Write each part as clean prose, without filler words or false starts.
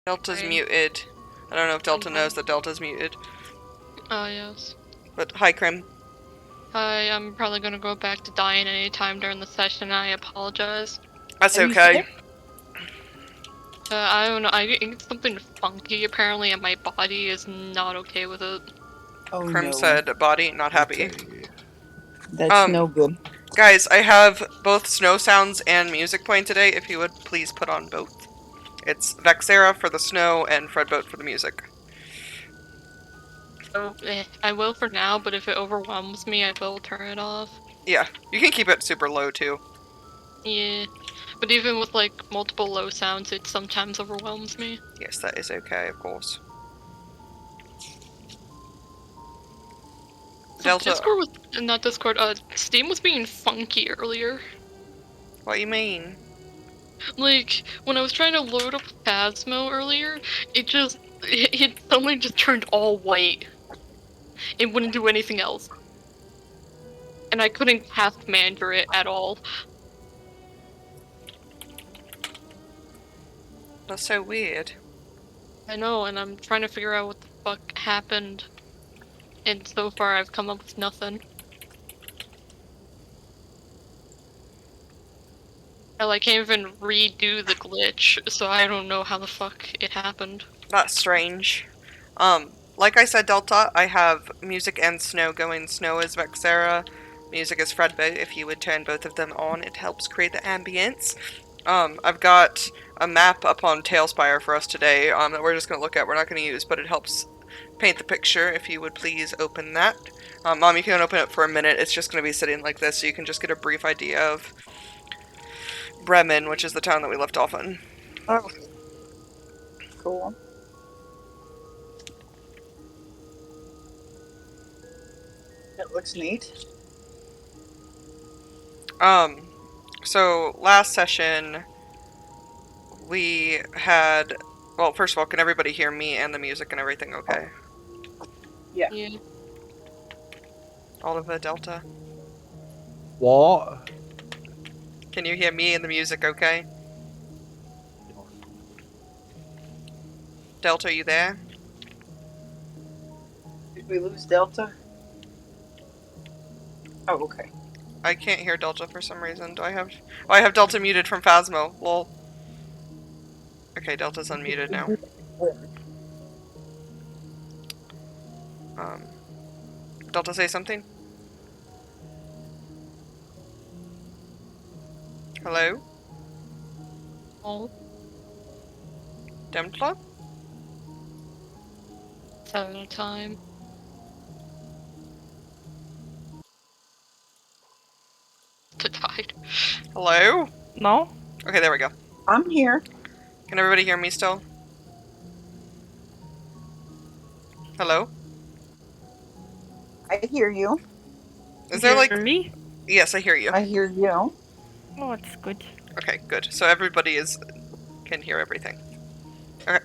Delta's Hi. muted. I don't know if Delta Okay. knows that Delta's muted. Oh, yes. But hi, Krim. Hi, I'm probably gonna go back to dying anytime during the session. I apologize. That's Are you okay. sick? I don't know. I think something funky apparently, and my body is not okay with it. Oh Krim no. said body, not happy. Okay. That's no good. Guys, I have both snow sounds and music playing today. If you would please put on both. It's Vexera for the snow and Fredboat for the music. So, I will for now, but if it overwhelms me, I will turn it off. Yeah, you can keep it super low too. Yeah. But even with, like, multiple low sounds, it sometimes overwhelms me. Yes, that is okay, of course. So Delta, Discord was, not Discord, Steam was being funky earlier. what you mean? Like, when I was trying to load up Phasmo earlier, it suddenly just turned all white. It wouldn't do anything else. And I couldn't cast Manager it at all. That's so weird. I know, and I'm trying to figure out what the fuck happened. And so far I've come up with nothing. I can't even redo the glitch, so I don't know how the fuck it happened. That's strange. Like I said, Delta, I have music and snow going. Snow is Vexera, music is Fredboat. If you would turn both of them on, it helps create the ambience. I've got a map up on Tailspire for us today that we're just going to look at. We're not going to use, but it helps paint the picture. If you would please open that. Mom, you can open it for a minute. It's just going to be sitting like this, so you can just get a brief idea of Bremen, which is the town that we left off in. Oh. Cool. That looks neat. So last session we had, well, first of all, can everybody hear me and the music and everything okay? Yeah. Yeah. Oliver, Delta? What? Can you hear me and the music okay? Delta, are you there? Did we lose Delta? Oh, okay. I can't hear Delta for some reason. Do I have... Oh, I have Delta muted from Phasmo. Lol. Okay, Delta's unmuted now. Delta, say something? Hello? Oh, Delta? it's having a time. To died. Hello? No? Okay, there we go. I'm here. Can everybody hear me still? Hello? I hear you. Is there like... me? Yes, I hear you. I hear you. Oh, that's good. Okay, good. So everybody can hear everything. Okay.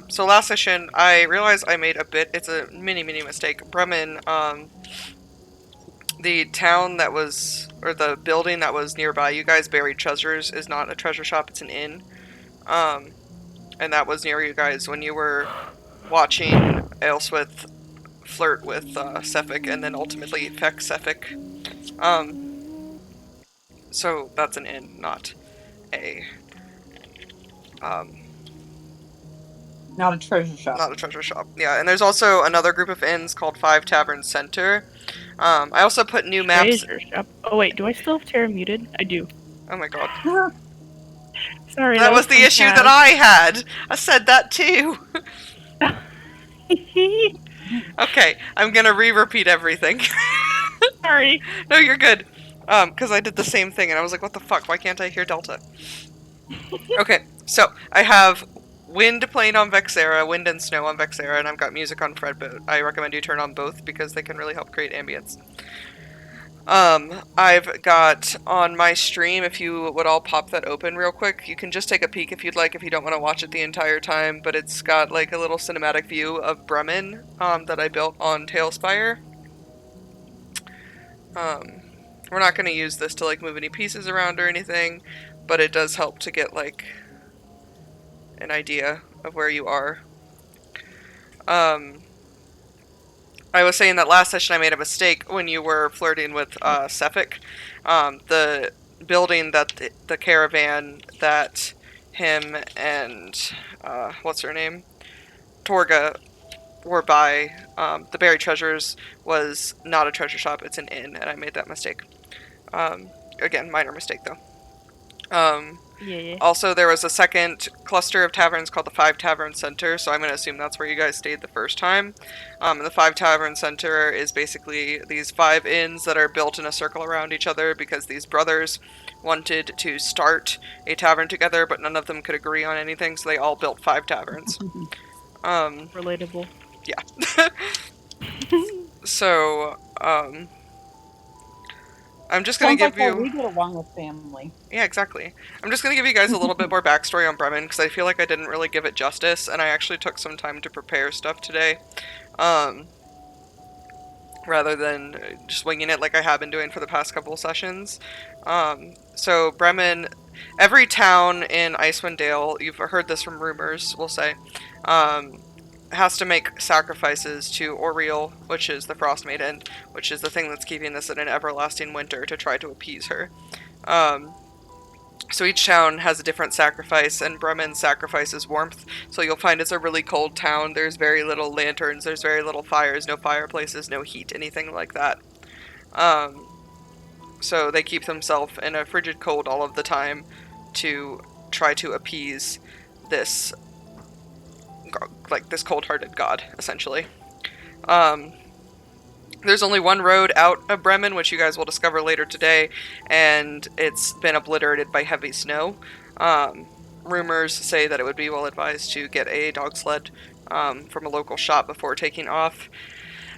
So last session, I realized I made it's a mini mistake. Bremen, the town that was, or the building that was nearby you guys buried treasures is not a treasure shop, it's an inn. And that was near you guys when you were watching Ailswith flirt with Sefik and then ultimately feck Sefik. So that's an inn, not a Not a treasure shop. not a treasure shop. Yeah, and there's also another group of inns called Five Tavern Center. I also put new maps. Treasure shop. Oh wait, do I still have Terra muted? I do. Oh my god. Sorry, That was the from issue Taz. that I had! I said that too! Okay, I'm gonna re-repeat everything. Sorry. No, you're good. Because I did the same thing and I was like, what the fuck, why can't I hear Delta? Okay, so I have wind playing on Vexera, wind and snow on Vexera, and I've got music on Fredboat. I recommend you turn on both because they can really help create ambience. I've got on my stream, if you would all pop that open real quick, you can just take a peek if you'd like, if you don't want to watch it the entire time, but it's got like a little cinematic view of Bremen, that I built on Tailspire. We're not going to use this to like move any pieces around or anything, but it does help to get like an idea of where you are. I was saying that last session I made a mistake when you were flirting with Sefik. The building that the caravan that him and what's her name? Torga were by, the buried treasures, was not a treasure shop, it's an inn, and I made that mistake. Again, minor mistake though. Yeah. Also, there was a second cluster of taverns called the Five Tavern Center, so I'm going to assume that's where you guys stayed the first time. And the Five Tavern Center is basically these 5 inns that are built in a circle around each other because these brothers wanted to start a tavern together, but none of them could agree on anything, so they all built 5 taverns. Relatable. Yeah. So, I'm just going Sounds to like give how you... we get along with family. Yeah, exactly. I'm just going to give you guys a little bit more backstory on Bremen, because I feel like I didn't really give it justice, and I actually took some time to prepare stuff today, rather than just winging it like I have been doing for the past couple sessions. So Bremen, every town in Icewind Dale, you've heard this from rumors, we'll say, has to make sacrifices to Oriel, which is the Frost Maiden, which is the thing that's keeping this in an everlasting winter to try to appease her. So each town has a different sacrifice, and Bremen sacrifices warmth. So you'll find it's a really cold town. There's very little lanterns, there's very little fires, no fireplaces, no heat, anything like that. So they keep themselves in a frigid cold all of the time to try to appease this, like, this cold-hearted god, essentially. There's only one road out of Bremen, which you guys will discover later today, and it's been obliterated by heavy snow. Rumors say that it would be well advised to get a dog sled from a local shop before taking off,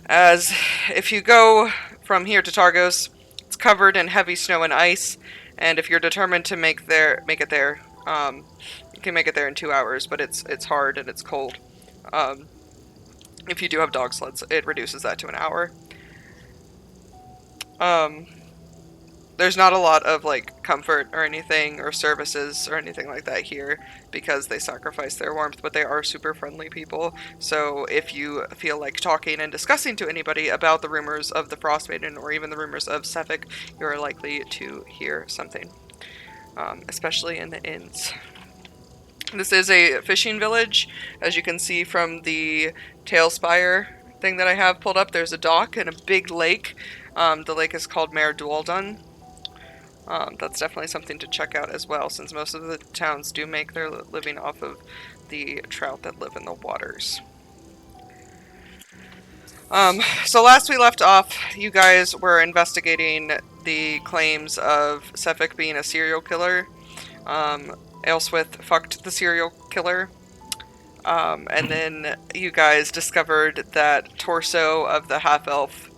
as if you go from here to Targos, it's covered in heavy snow and ice, and if you're determined to make it there, you can make it there in 2 hours, but it's hard and it's cold. If you do have dog sleds, it reduces that to an hour. There's not a lot of, like, comfort or anything, or services or anything like that here, because they sacrifice their warmth, but they are super friendly people. So if you feel like talking and discussing to anybody about the rumors of the Frost Maiden, or even the rumors of Sefik, you're likely to hear something, especially in the inns. This is a fishing village. As you can see from the Tailspire thing that I have pulled up, there's a dock and a big lake. The lake is called Mare Dualdun. That's definitely something to check out as well, since most of the towns do make their living off of the trout that live in the waters. So last we left off, you guys were investigating the claims of Sefik being a serial killer. Aelswith fucked the serial killer. And then you guys discovered that torso of the half-elf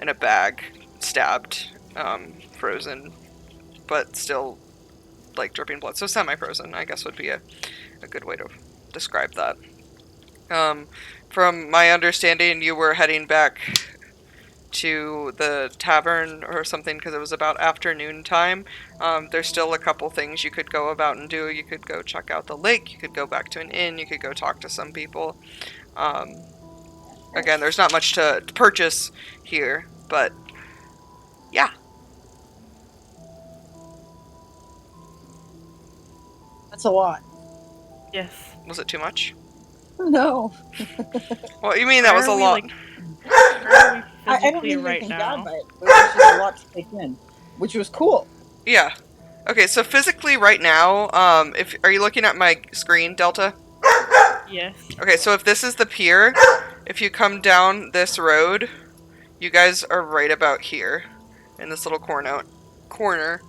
in a bag, stabbed, frozen, but still, like, dripping blood. So semi-frozen, I guess, would be a good way to describe that. From my understanding, you were heading back to the tavern or something because it was about afternoon time. There's still a couple things you could go about and do. You could go check out the lake, you could go back to an inn, you could go talk to some people. Again, there's not much to purchase here, but yeah. That's a lot. Yes. Was it too much? No. Well, you mean that was a lot. I don't mean right anything now. bad by it. It was just a lot to take in, which was cool. Yeah. Okay, so physically right now, are you looking at my screen, Delta? Yes. Okay, so if this is the pier, if you come down this road, you guys are right about here, in this little corner.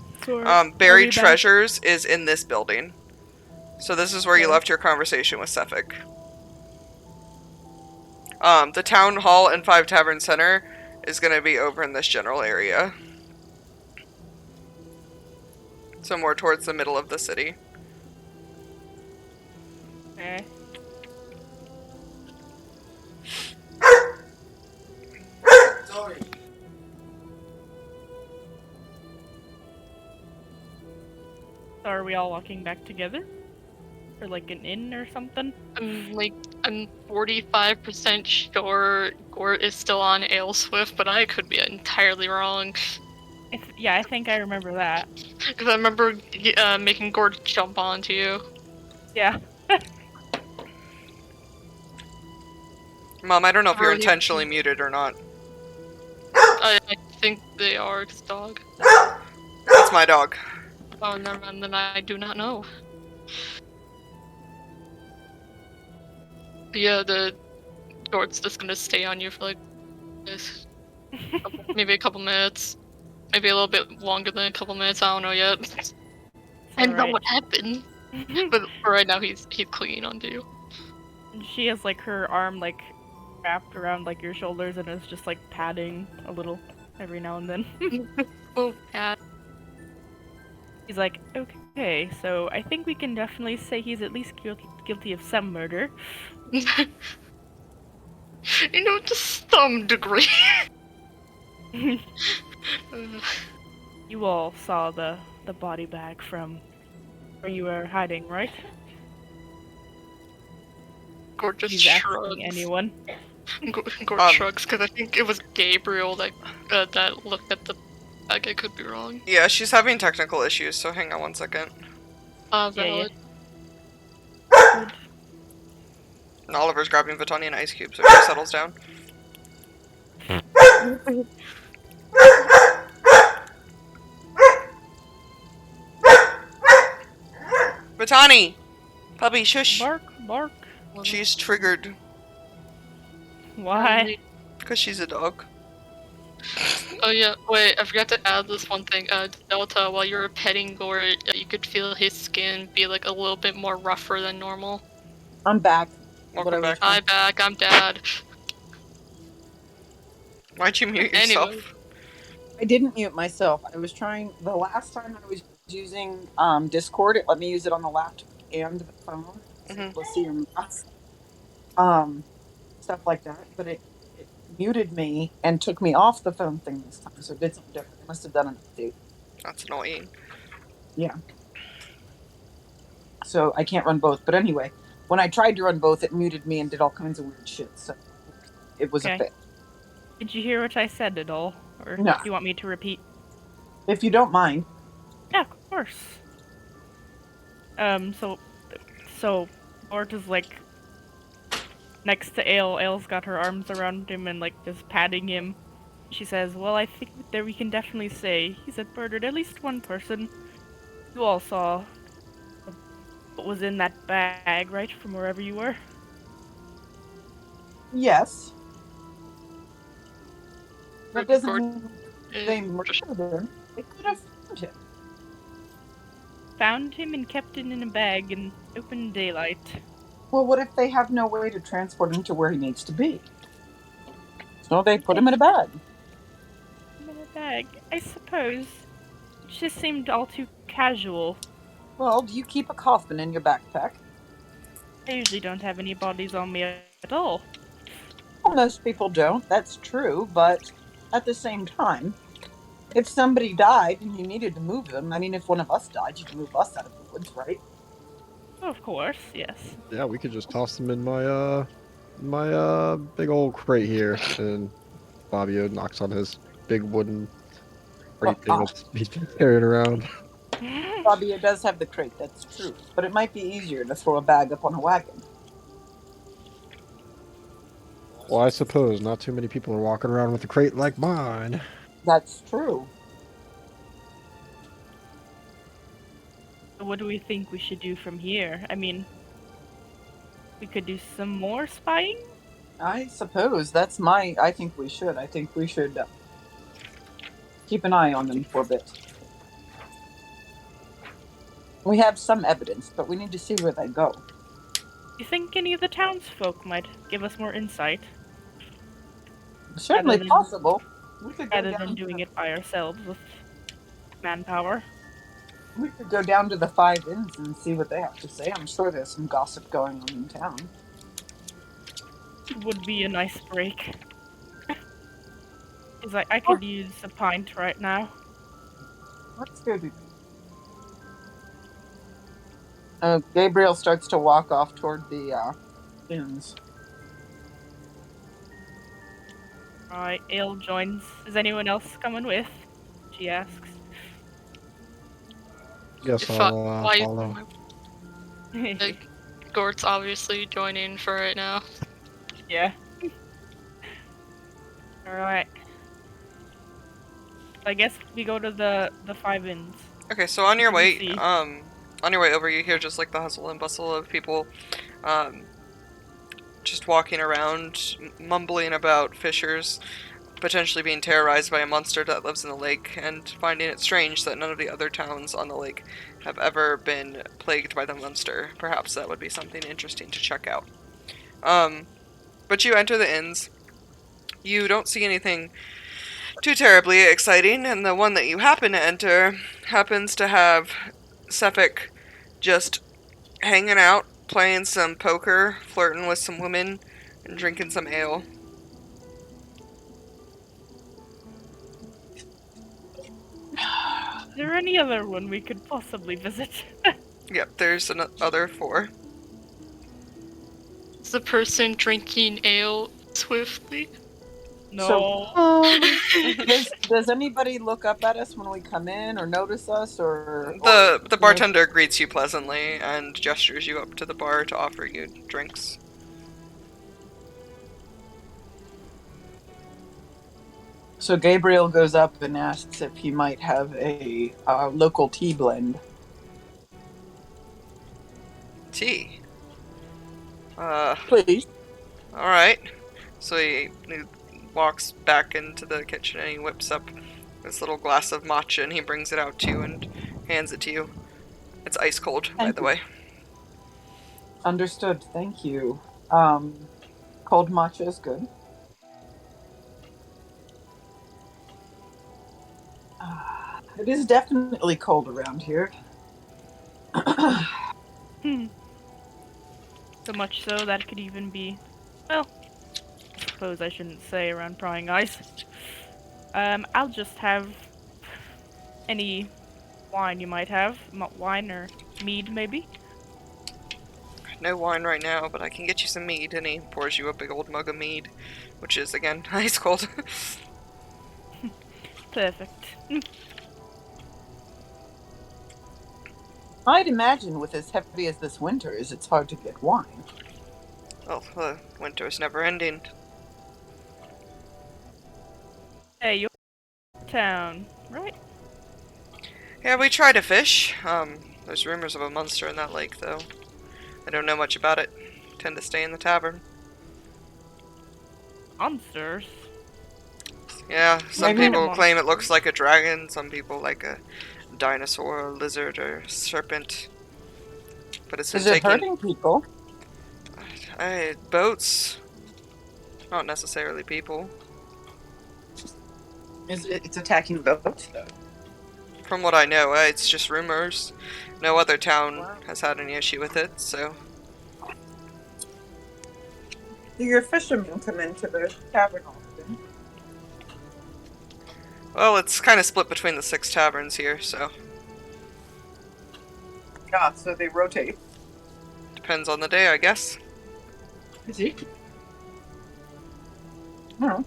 Buried Treasures is in this building. So this is where you left your conversation with Sefik. The Town Hall and Five Tavern Center is going to be over in this general area. So more towards the middle of the city. Okay. So are we all walking back together? or like an inn or something. I'm 45% sure Gort is still on Ailswift, but I could be entirely wrong. Yeah, I think I remember that. Because I remember making Gort jump onto you. Yeah. Mom, I don't know if you're Really? intentionally muted or not. I think they are, 'cause dog. That's my dog. Oh, never mind, then I do not know. Yeah, the Gort's just gonna stay on you for like this. Maybe a couple minutes. Maybe a little bit longer than a couple minutes, I don't know yet. I don't know alright. what happened. But for right now, he's clinging onto you. And she has like her arm like wrapped around like your shoulders and is just like patting a little every now and then. Oh, cat. He's like, okay, so I think we can definitely say he's at least guilty of some murder. You know, to some degree. You all saw the body bag from where you were hiding, right? Gort just He's asking shrugs. anyone. Gort shrugs, because I think it was Gabriel that looked at the bag. I could be wrong. Yeah, she's having technical issues, so hang on one second. Valid. Good. And Oliver's grabbing Vitani and ice cubes so she settles down. Vitani! Puppy, shush! Bark, bark. She's triggered. Why? Because she's a dog. Oh yeah, wait, I forgot to add this one thing. Delta, while you were petting Gort, you could feel his skin be like a little bit more rougher than normal. I'm back. Welcome back. Hi back, I'm Dad. Why'd you mute Anyway. yourself? I didn't mute myself. I was trying. The last time I was using Discord, it let me use it on the laptop and the phone. Mhm. Let's see your maps. Stuff like that. But it muted me and took me off the phone thing this time. So it did something different. It must have done an update. That's annoying. Yeah. So I can't run both. But anyway, when I tried to run both, it muted me and did all kinds of weird shit. So it was a Okay. fit. Did you hear what I said at all? Or No. do you want me to repeat? If you don't mind. Yeah, of course. So Bart is like next to Ale. Ale's got her arms around him and like just patting him. She says, well, I think that we can definitely say he's had murdered at least one person. You all saw what was in that bag, right? From wherever you were? Yes. That doesn't Gort, mean they murdered him. They could have found him. Found him and kept him in a bag in open daylight. Well, what if they have no way to transport him to where he needs to be? So they put him in a bag. In a bag, I suppose. It just seemed all too casual. Well, do you keep a coffin in your backpack? I usually don't have any bodies on me at all. Well, most people don't. That's true, but at the same time, if somebody died and you needed to move them, I mean, if one of us died, you'd move us out of the woods, right? Of course, yes. Yeah, we could just toss them in my big old crate here, and Fabio knocks on his big wooden crate thing that he's been carrying around. Fabio does have the crate, that's true. But it might be easier to throw a bag up on a wagon. Well, I suppose not too many people are walking around with a crate like mine. That's true. What do we think we should do from here? I mean, we could do some more spying? I suppose that's I think we should. I think we should keep an eye on them for a bit. We have some evidence, but we need to see where they go. Do you think any of the townsfolk might give us more insight? Certainly Rather than- possible. We could go Rather down than to doing the- it by ourselves with manpower? We could go down to the 5 Inns and see what they have to say. I'm sure there's some gossip going on in town. Would be a nice break. Cause I could use a pint right now. Let's go do. Gabriel starts to walk off toward the inns. Alright, Ale joins. Is anyone else coming with? She asks. Guess If I'll why follow. like Gort's obviously joining for right now. Yeah. Alright. I guess we go to the five inns. Okay, so on your What do you way, see? on your way over, you hear just like the hustle and bustle of people, um, just walking around, mumbling about fishers potentially being terrorized by a monster that lives in the lake, and finding it strange that none of the other towns on the lake have ever been plagued by the monster. Perhaps that would be something interesting to check out. But you enter the inns. You don't see anything too terribly exciting, and the one that you happen to enter happens to have Suffolk just hanging out, playing some poker, flirting with some women, and drinking some ale. Is there any other one we could possibly visit? Yep, there's another 4. Is the person drinking ale swiftly? No. Does anybody look up at us when we come in, or notice us, or The bartender greets you pleasantly and gestures you up to the bar to offer you drinks. So Gabriel goes up and asks if he might have a local tea blend. Tea. Please. Alright. So he walks back into the kitchen and he whips up this little glass of matcha and he brings it out to you and hands it to you. It's ice cold, by the way. Understood. Thank you. Cold matcha is good. It is definitely cold around here. So much so that it could even be, well, I suppose I shouldn't say around prying eyes. I'll just have any wine you might have. Wine or mead, maybe? No wine right now, but I can get you some mead. And he pours you a big old mug of mead, which is, again, ice cold. Perfect. I'd imagine with as heavy as this winter is, it's hard to get wine. Well, the winter's never ending. Hey, you're town, right? Yeah, we try to fish. There's rumors of a monster in that lake, though. I don't know much about it. Tend to stay in the tavern. Monsters? Yeah, some Maybe- people claim it looks like a dragon, some people like a dinosaur, or lizard, or serpent. But it's been Is it taking hurting people? boats, not necessarily people. It's attacking boats, though. From what I know, it's just rumors. No other town Wow. has had any issue with it, so... Do your fishermen come into the tavern often? Well, it's kind of split between the 6 taverns here, so... Yeah, so they rotate. Depends on the day, I guess. Is he? No.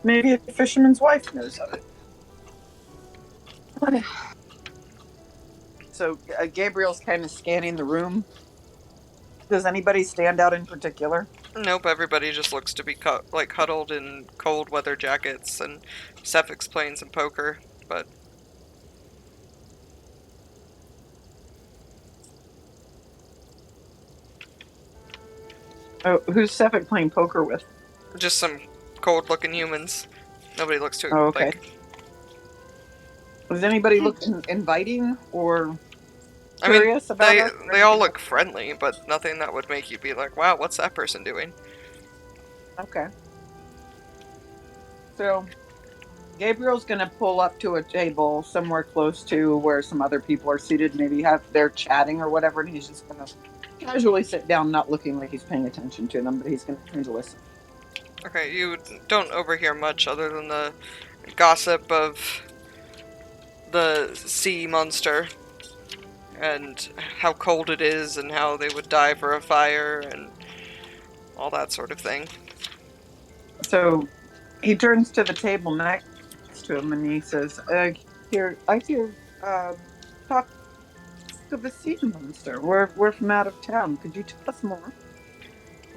Maybe a fisherman's wife knows of it. So Gabriel's kind of scanning the room. Does anybody stand out in particular? Nope, everybody just looks to be huddled in cold weather jackets, and Suffolk's playing some poker, but... Oh, who's Suffolk playing poker with? Just some cold-looking humans. Nobody looks too, Oh, okay. like... Does anybody look inviting or I mean, curious about us? they all look friendly, but nothing that would make you be like, wow, what's that person doing? Okay. So, Gabriel's gonna pull up to a table somewhere close to where some other people are seated. Maybe they're chatting or whatever, and he's just gonna casually sit down, not looking like he's paying attention to them, but he's gonna kind of listen. Okay, you don't overhear much other than the gossip of the sea monster and how cold it is and how they would die for a fire and all that sort of thing. So he turns to the table next to him and he says, I hear talk of a sea monster. We're from out of town. Could you tell us more?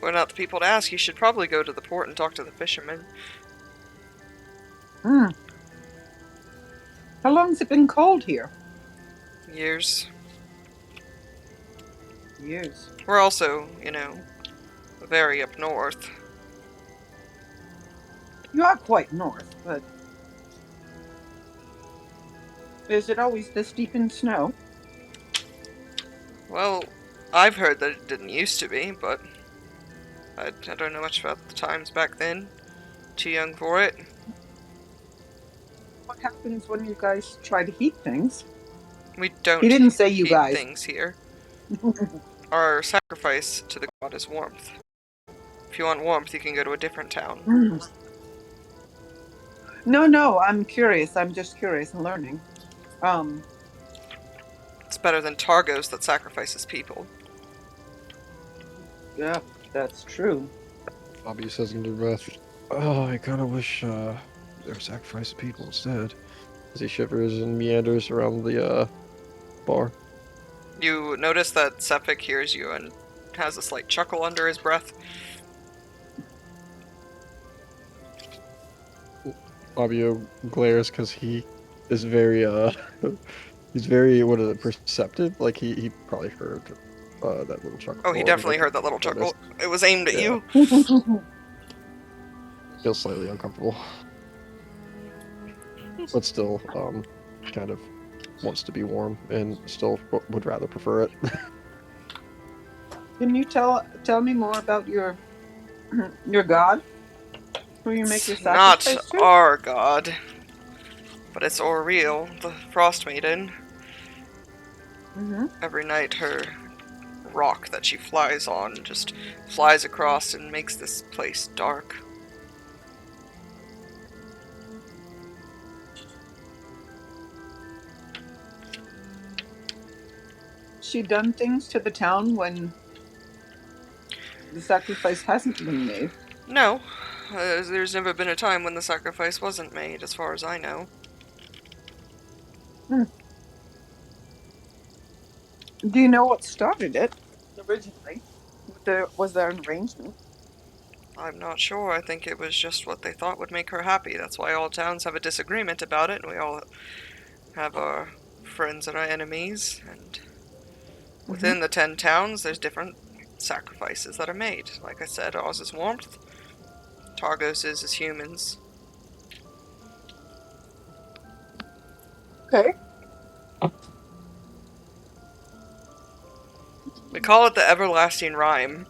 We're not the people to ask. You should probably go to the port and talk to the fishermen. Hmm. How long's it been cold here? Years. Years. We're also, very up north. You are quite north, but is it always this deep in snow? Well, I've heard that it didn't used to be, but I don't know much about the times back then. Too young for it. What happens when you guys try to heat things? We don't He didn't say you heat guys. things here. Our sacrifice to the god is warmth. If you want warmth, you can go to a different town. Mm. No, I'm curious. I'm just curious and learning. It's better than Targos that sacrifices people. Yeah, that's true. Bobby says under breath, "Oh, I kind of wish there were sacrificed people instead." As he shivers and meanders around the bar. You notice that Sephic hears you and has a slight chuckle under his breath. Fabio glares because he is very he's very perceptive. Like he probably heard that little chuckle. Oh, he definitely heard that little chuckle. It was aimed at you. Feels slightly uncomfortable, but still kind of wants to be warm and still would rather prefer it. Can you tell me more about your god? Who you make your It's sacrifice not to? our god, but it's Oriel, the Frost Maiden. Mm-hmm. Every night her rock that she flies on just flies across and makes this place dark. She done things to the town when the sacrifice hasn't been made. No, there's never been a time when the sacrifice wasn't made, as far as I know. Do you know what started it originally? Was there an arrangement? I'm not sure. I think it was just what they thought would make her happy. That's why all towns have a disagreement about it, and we all have our friends and our enemies. And within the 10 towns, there's different sacrifices that are made. Like I said, ours is warmth. Targos is humans. Okay. We call it the everlasting rhyme.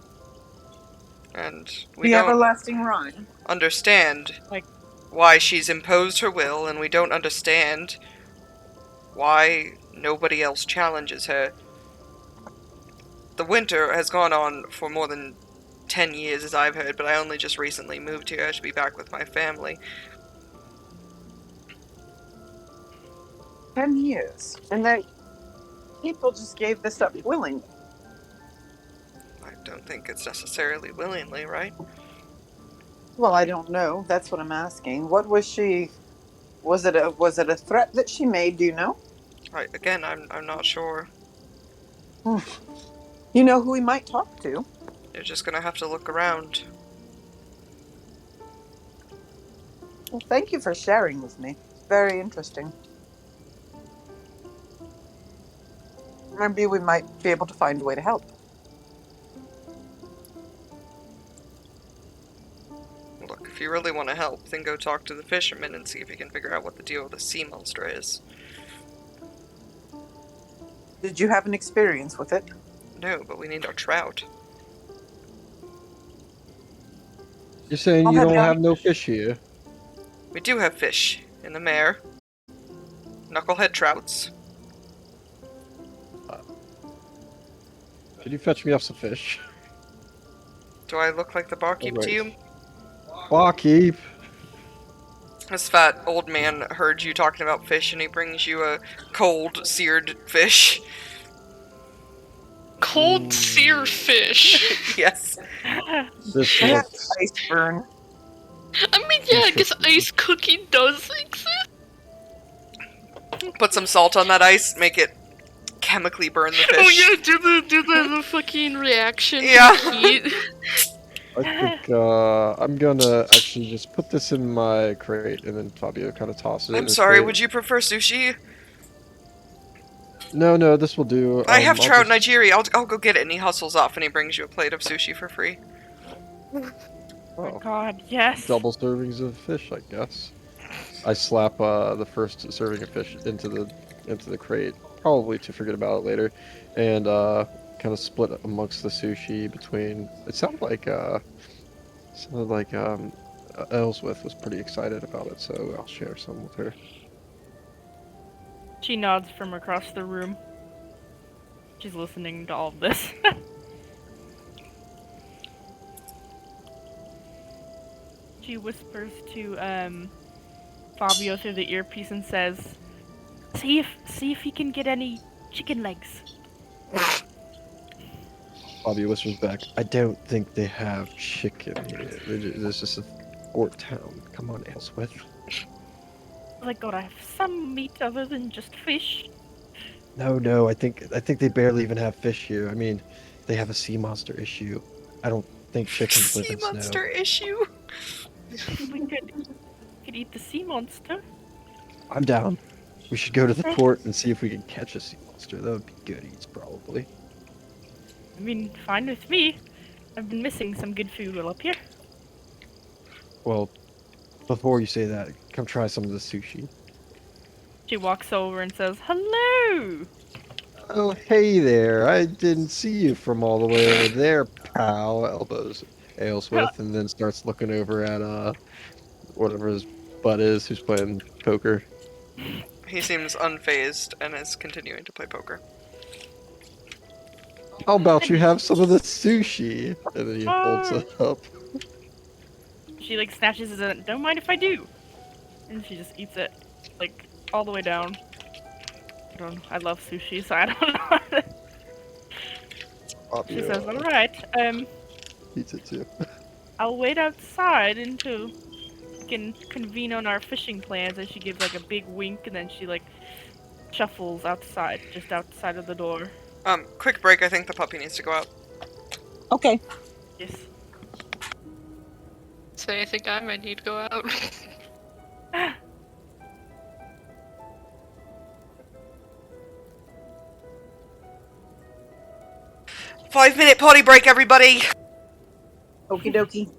And we The don't everlasting rhyme. understand Like- why she's imposed her will, and we don't understand why nobody else challenges her. The winter has gone on for more than 10 years, as I've heard, but I only just recently moved here to be back with my family. 10 years. And people just gave this up willingly. I don't think it's necessarily willingly, right? Well, I don't know. That's what I'm asking. What was she? Was it a threat that she made? Do you know? Again, I'm not sure. You know who we might talk to? You're just gonna have to look around. Well, thank you for sharing with me. Very interesting. Maybe we might be able to find a way to help. Look, if you really want to help, then go talk to the fishermen and see if you can figure out what the deal with the sea monster is. Did you have an experience with it? No, but we need our trout. You're saying I'll you head don't down. have no fish here? We do have fish in the mare. Knucklehead trouts. Could you fetch me up some fish? Do I look like the barkeep to Alright. you? Barkeep! This fat old man heard you talking about fish and he brings you a cold, seared fish. Cold sear fish. Yes. This I have looks. ice burn. I mean, yeah, I guess ice cookie does exist. Put some salt on that ice, make it chemically burn the fish. Oh yeah, do the fucking reaction Yeah. to heat. I think I'm gonna actually just put this in my crate, and then Fabio kind of tosses it in I'm his sorry, crate. would you prefer sushi? No, this will do. I have I'll trout just- nigiri. I'll go get it, and he hustles off, and he brings you a plate of sushi for free. Oh my Oh, god, yes. double servings of fish, I guess. I slap the first serving of fish into the crate, probably to forget about it later, and kind of split amongst the sushi between. It sounded like Ellsworth was pretty excited about it, so I'll share some with her. She nods from across the room. She's listening to all of this. She whispers to Fabio through the earpiece and says, see if he can get any chicken legs." Fabio whispers back, "I don't think they have chicken here. This is a port town. Come on, Ellsworth." I gotta have some meat other than just fish. No. I think they barely even have fish here. I mean, they have a sea monster issue. I don't think chickens live Sea in snow. monster issue. We could eat the sea monster. I'm down. We should go to the port and see if we can catch a sea monster. That would be good eats, probably. I mean, fine with me. I've been missing some good food while up here. Well, before you say that, come try some of the sushi. She walks over and says, "Hello!" Oh, hey there. I didn't see you from all the way over there, pal. Elbows Aylesworth, and then starts looking over at whatever his butt is who's playing poker. He seems unfazed and is continuing to play poker. How about you have some of the sushi? And then he holds it up. She like snatches it. "Don't mind if I do." And she just eats it, like all the way down. I don't know. I love sushi, so I don't know. She says, "All right. Eats it too. I'll wait outside until we can convene on our fishing plans." And she gives like a big wink, and then she like shuffles outside, just outside of the door. Quick break. I think the puppy needs to go out. Okay. Yes. Say, I think I might need to go out. 5-minute potty break, everybody. Okie dokie.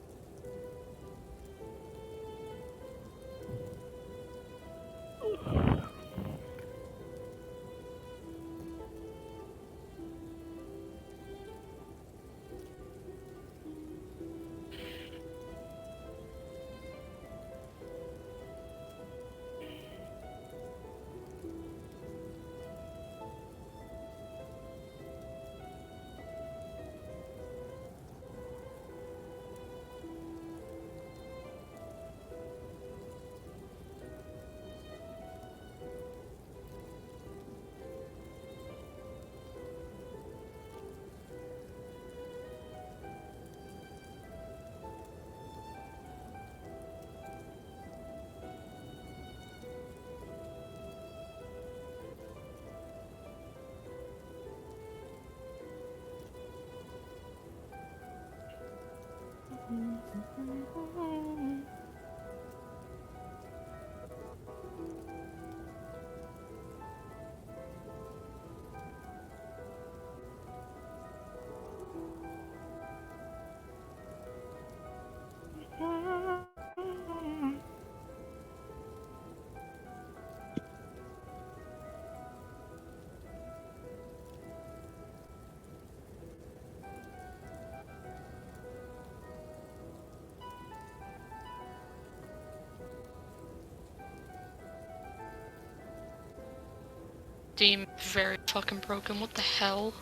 Steam very fucking broken. What the hell?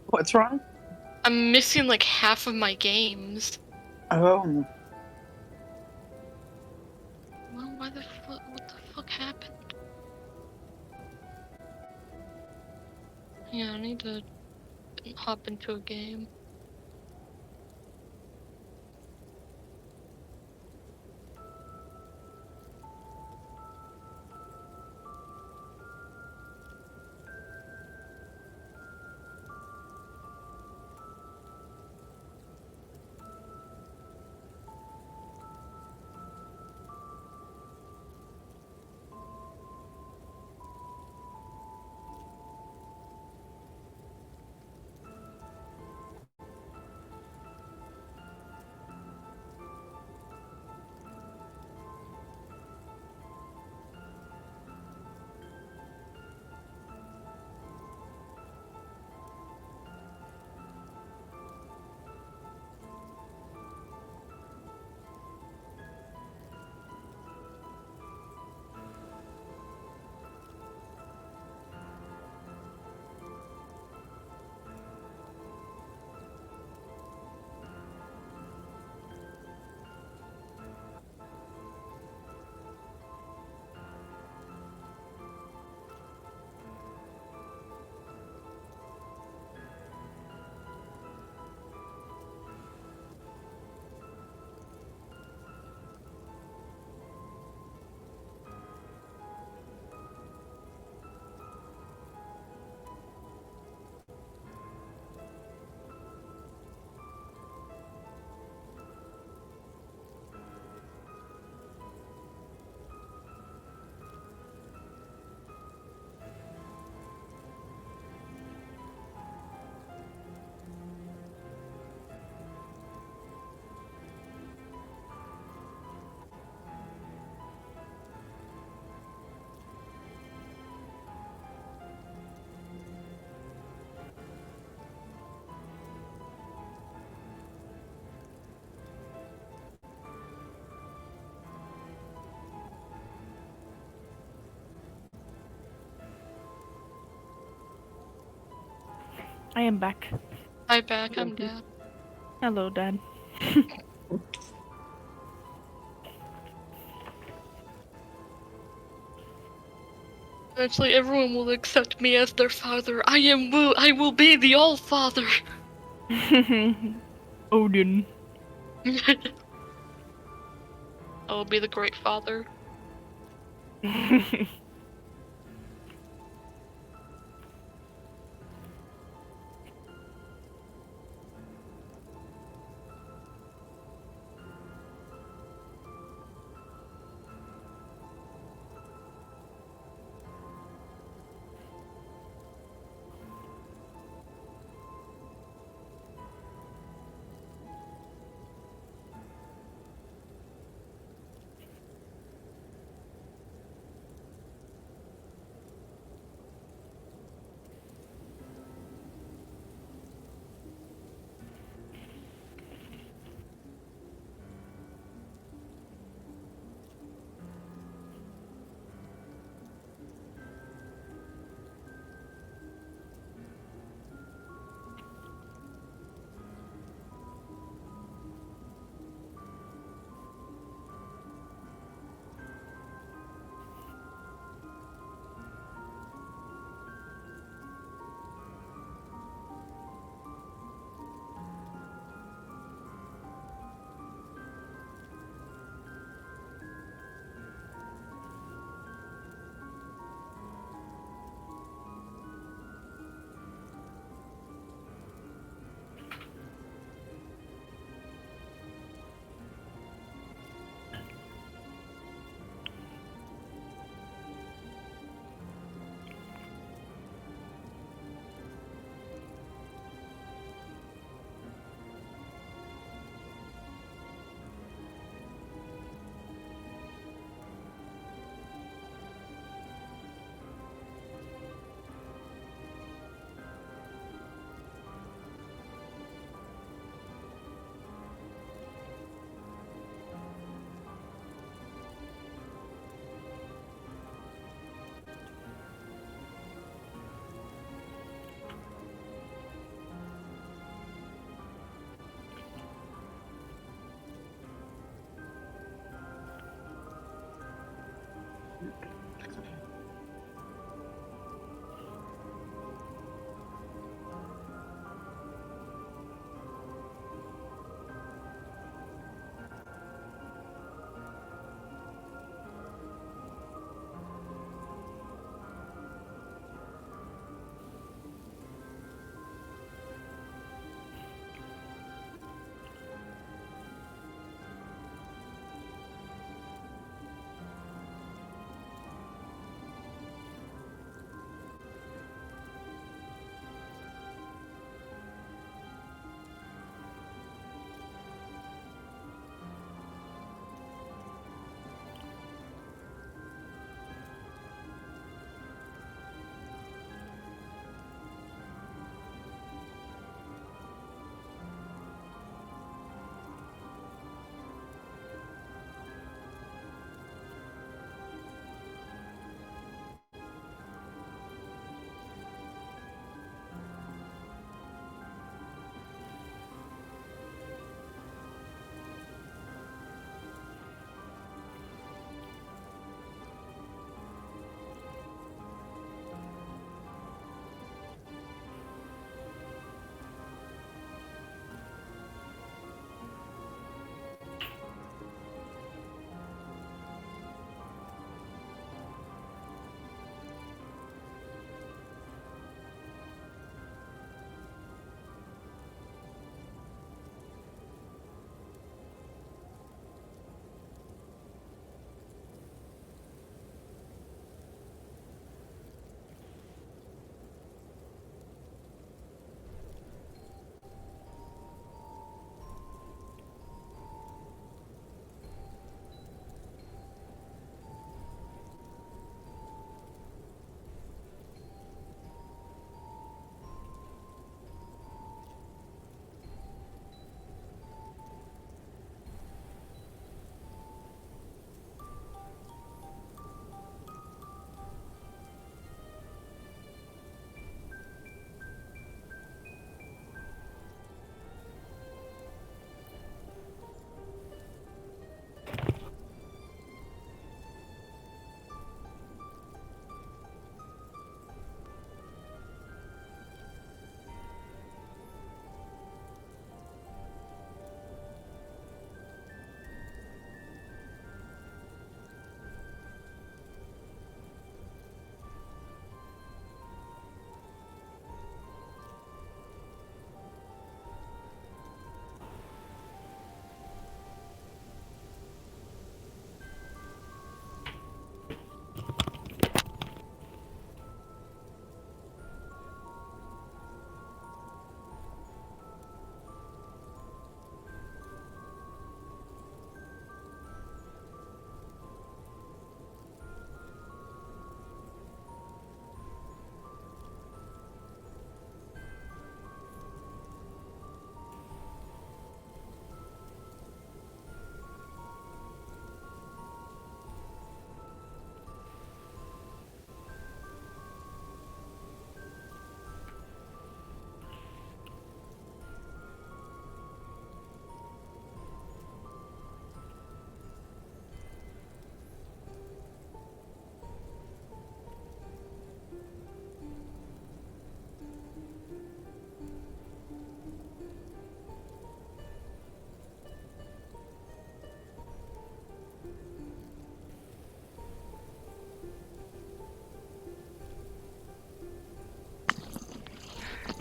What's wrong? I'm missing like half of my games. Oh. Well, why the fuck? What the fuck happened? Yeah, I need to hop into a game. I am back. Hi, back. I'm Dad. Hello, Dad. Eventually, everyone will accept me as their father. I will be the All-Father. Odin. I will be the Great Father.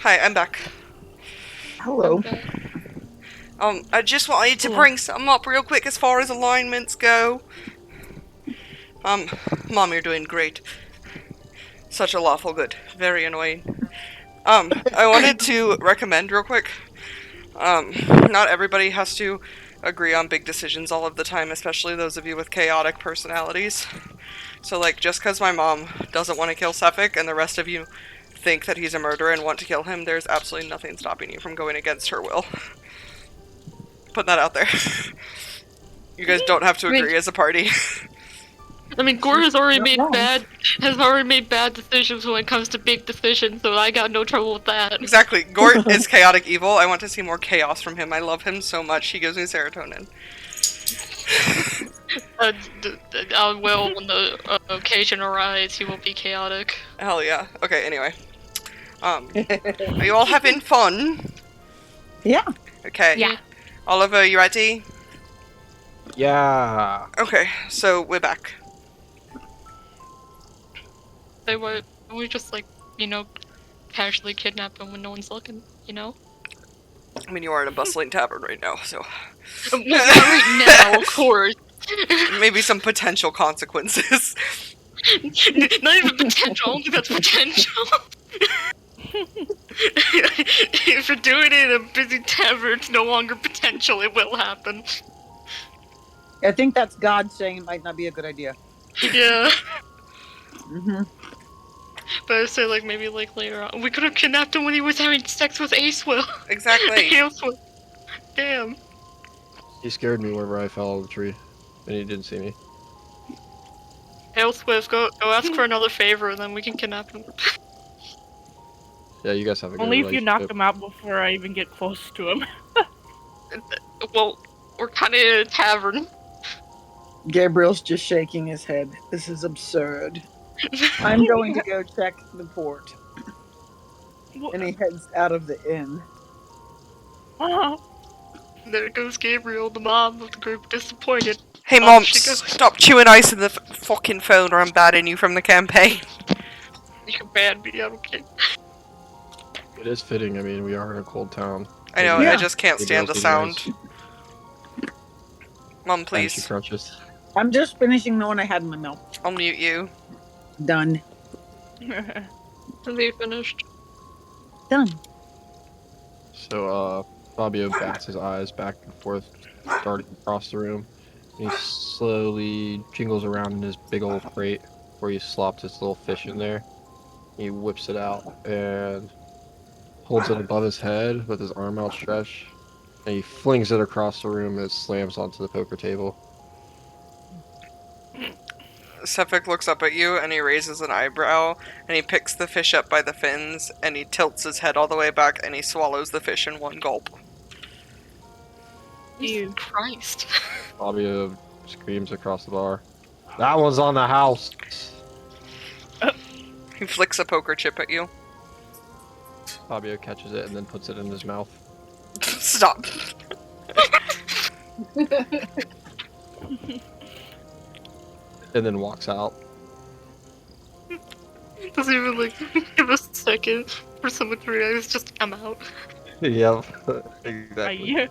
Hi, I'm back. Hello. I just wanted to Hello. bring something up real quick as far as alignments go. Mom, you're doing great. Such a lawful good. Very annoying. I wanted to recommend real quick. Not everybody has to agree on big decisions all of the time, especially those of you with chaotic personalities. So, like, just because my mom doesn't want to kill Sefik and the rest of you think that he's a murderer and want to kill him, there's absolutely nothing stopping you from going against her will. Put that out there. You guys don't have to agree as a party. I mean, Gore has already Not made wrong. bad decisions when it comes to big decisions, so I got no trouble with that. Exactly. Gort is chaotic evil. I want to see more chaos from him. I love him so much. He gives me serotonin. Well, when the occasion arrives, he will be chaotic. Hell yeah. Okay, anyway. Are you all having fun? Yeah. Okay. Yeah. Oliver, you ready? Yeah. Okay, so we're back. They were, we just like, casually kidnap him when no one's looking, I mean, you are in a bustling tavern right now, so Well, not right now, of course. maybe some potential consequences. Not even potential. I don't think that's potential. If you're doing it in a busy tavern, it's no longer potential. It will happen. I think that's God saying it might not be a good idea. Yeah. Mm-hmm. But I say, maybe, later on. We could have kidnapped him when he was having sex with Icewind. Exactly. Icewind. Damn. He scared me whenever I fell out of the tree, and he didn't see me. Hail Swift, go ask for another favor, and then we can kidnap him. Yeah, you guys have a good Only if you knock relationship. him out before I even get close to him. Well, we're kind of in a tavern. Gabriel's just shaking his head. This is absurd. I'm going to go check the port. And he heads out of the inn. There goes Gabriel, the mom of the group, disappointed. Hey, Off Mom, she goes. stop chewing ice in the fucking phone or I'm banning you from the campaign. You can ban me, I don't care. It is fitting. I mean, we are in a cold town. I know, Yeah. I just can't stand the sound. Mom, She please. crunches. I'm just finishing the one I had in my mouth. I'll mute you. Done. Are they finished? Done. So, Fabio bats his eyes back and forth, darting across the room. And he slowly jingles around in his big old crate where he slopped his little fish in there. He whips it out and holds it above his head with his arm outstretched. And he flings it across the room and it slams onto the poker table. Sefik looks up at you and he raises an eyebrow and he picks the fish up by the fins and he tilts his head all the way back and he swallows the fish in one gulp. Jesus Christ. Fabio screams across the bar. That one's on the house! He flicks a poker chip at you. Fabio catches it and then puts it in his mouth. Stop. And then walks out. Doesn't even give a second for someone to realize, just I'm out. Yep, exactly. I-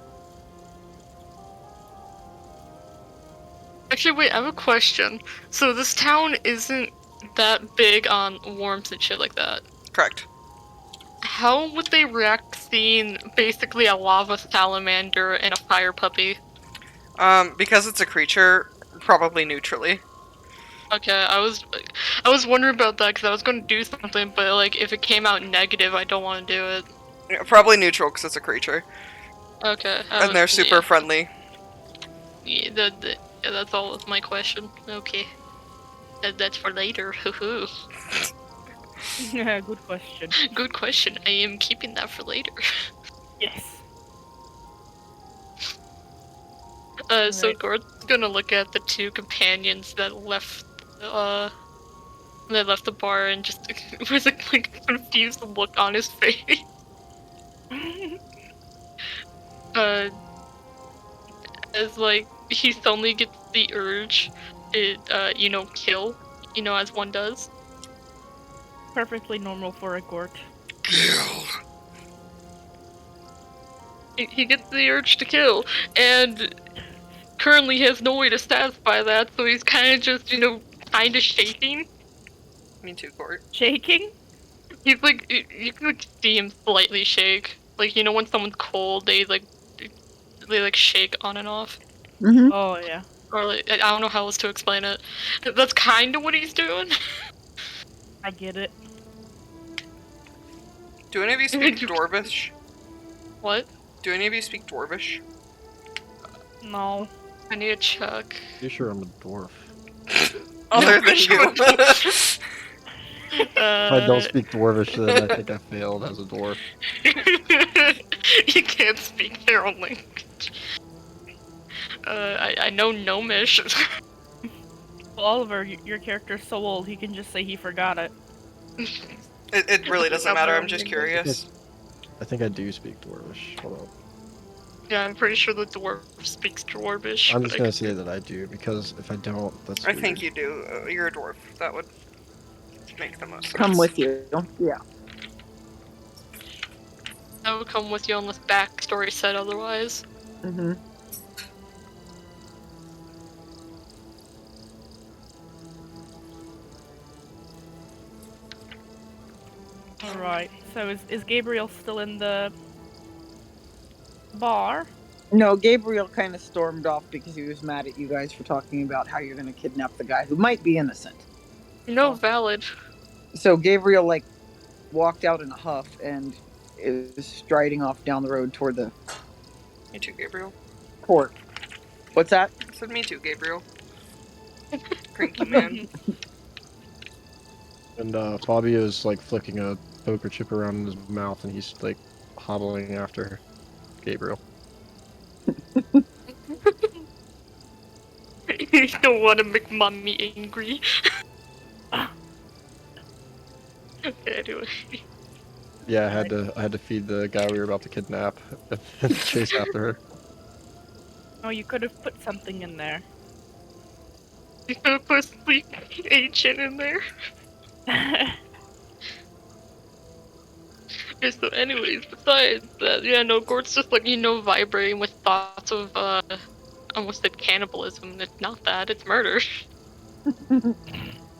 Actually, wait, I have a question. So this town isn't that big on warmth and shit like that. Correct. How would they react seeing basically a lava salamander and a fire puppy? Because it's a creature, probably neutrally. Okay, I was wondering about that because I was going to do something, but if it came out negative, I don't want to do it. Yeah, probably neutral because it's a creature. Okay. And they're super friendly. Yeah, yeah, that's all of my question. Okay. That's for later. Hoo-hoo. Good question. Good question. I am keeping that for later. Yes. So Right. Gord's gonna look at the two companions that left the bar and just with a confused look on his face. As he suddenly gets the urge to kill, as one does. Perfectly normal for a Gort. Kill. he gets the urge to kill, and currently he has no way to satisfy that, so he's kind of just, kind of shaking. Me too, Court. Shaking? He's like, you can like, see him slightly shake. Like, when someone's cold, they shake on and off. Mm-hmm. Oh, yeah. Or like, I don't know how else to explain it. That's kind of what he's doing. I get it. Do any of you speak Dwarvish? What? Do any of you speak Dwarvish? No. I need a check. You sure I'm a dwarf? Other than you. If I don't speak Dwarvish, then I think I failed as a dwarf. You can't speak their own language. I know Gnomish. Well, Oliver, your character's so old, he can just say he forgot it. It really doesn't Not matter, their I'm own just language. curious. I think I do speak Dwarvish. Hold on. Yeah, I'm pretty sure the dwarf speaks Dwarvish. I'm but just I gonna could say be- that I do, because if I don't, that's I weird. think you do. You're a dwarf. That would make the most sense. Come with you. Yeah. I would come with you unless backstory said otherwise. Mm-hmm. Alright, so is Gabriel still in the bar? No, Gabriel kind of stormed off because he was mad at you guys for talking about how you're going to kidnap the guy who might be innocent. No, Oh. valid. So Gabriel walked out in a huff and is striding off down the road toward the Me too, Gabriel. court. What's that? I said me too, Gabriel. Cranky man. And Fabio's like flicking a poker chip around in his mouth, and he's like hobbling after Gabriel. You don't want to make mommy angry. Okay, anyway. Yeah, I had to feed the guy we were about to kidnap and chase after her. Oh, you could have put something in there. You could have put sleep agent in there. Okay, so anyways, besides that, yeah, no, Gort's just like, vibrating with thoughts of, I almost said cannibalism. It's not that, it's murder.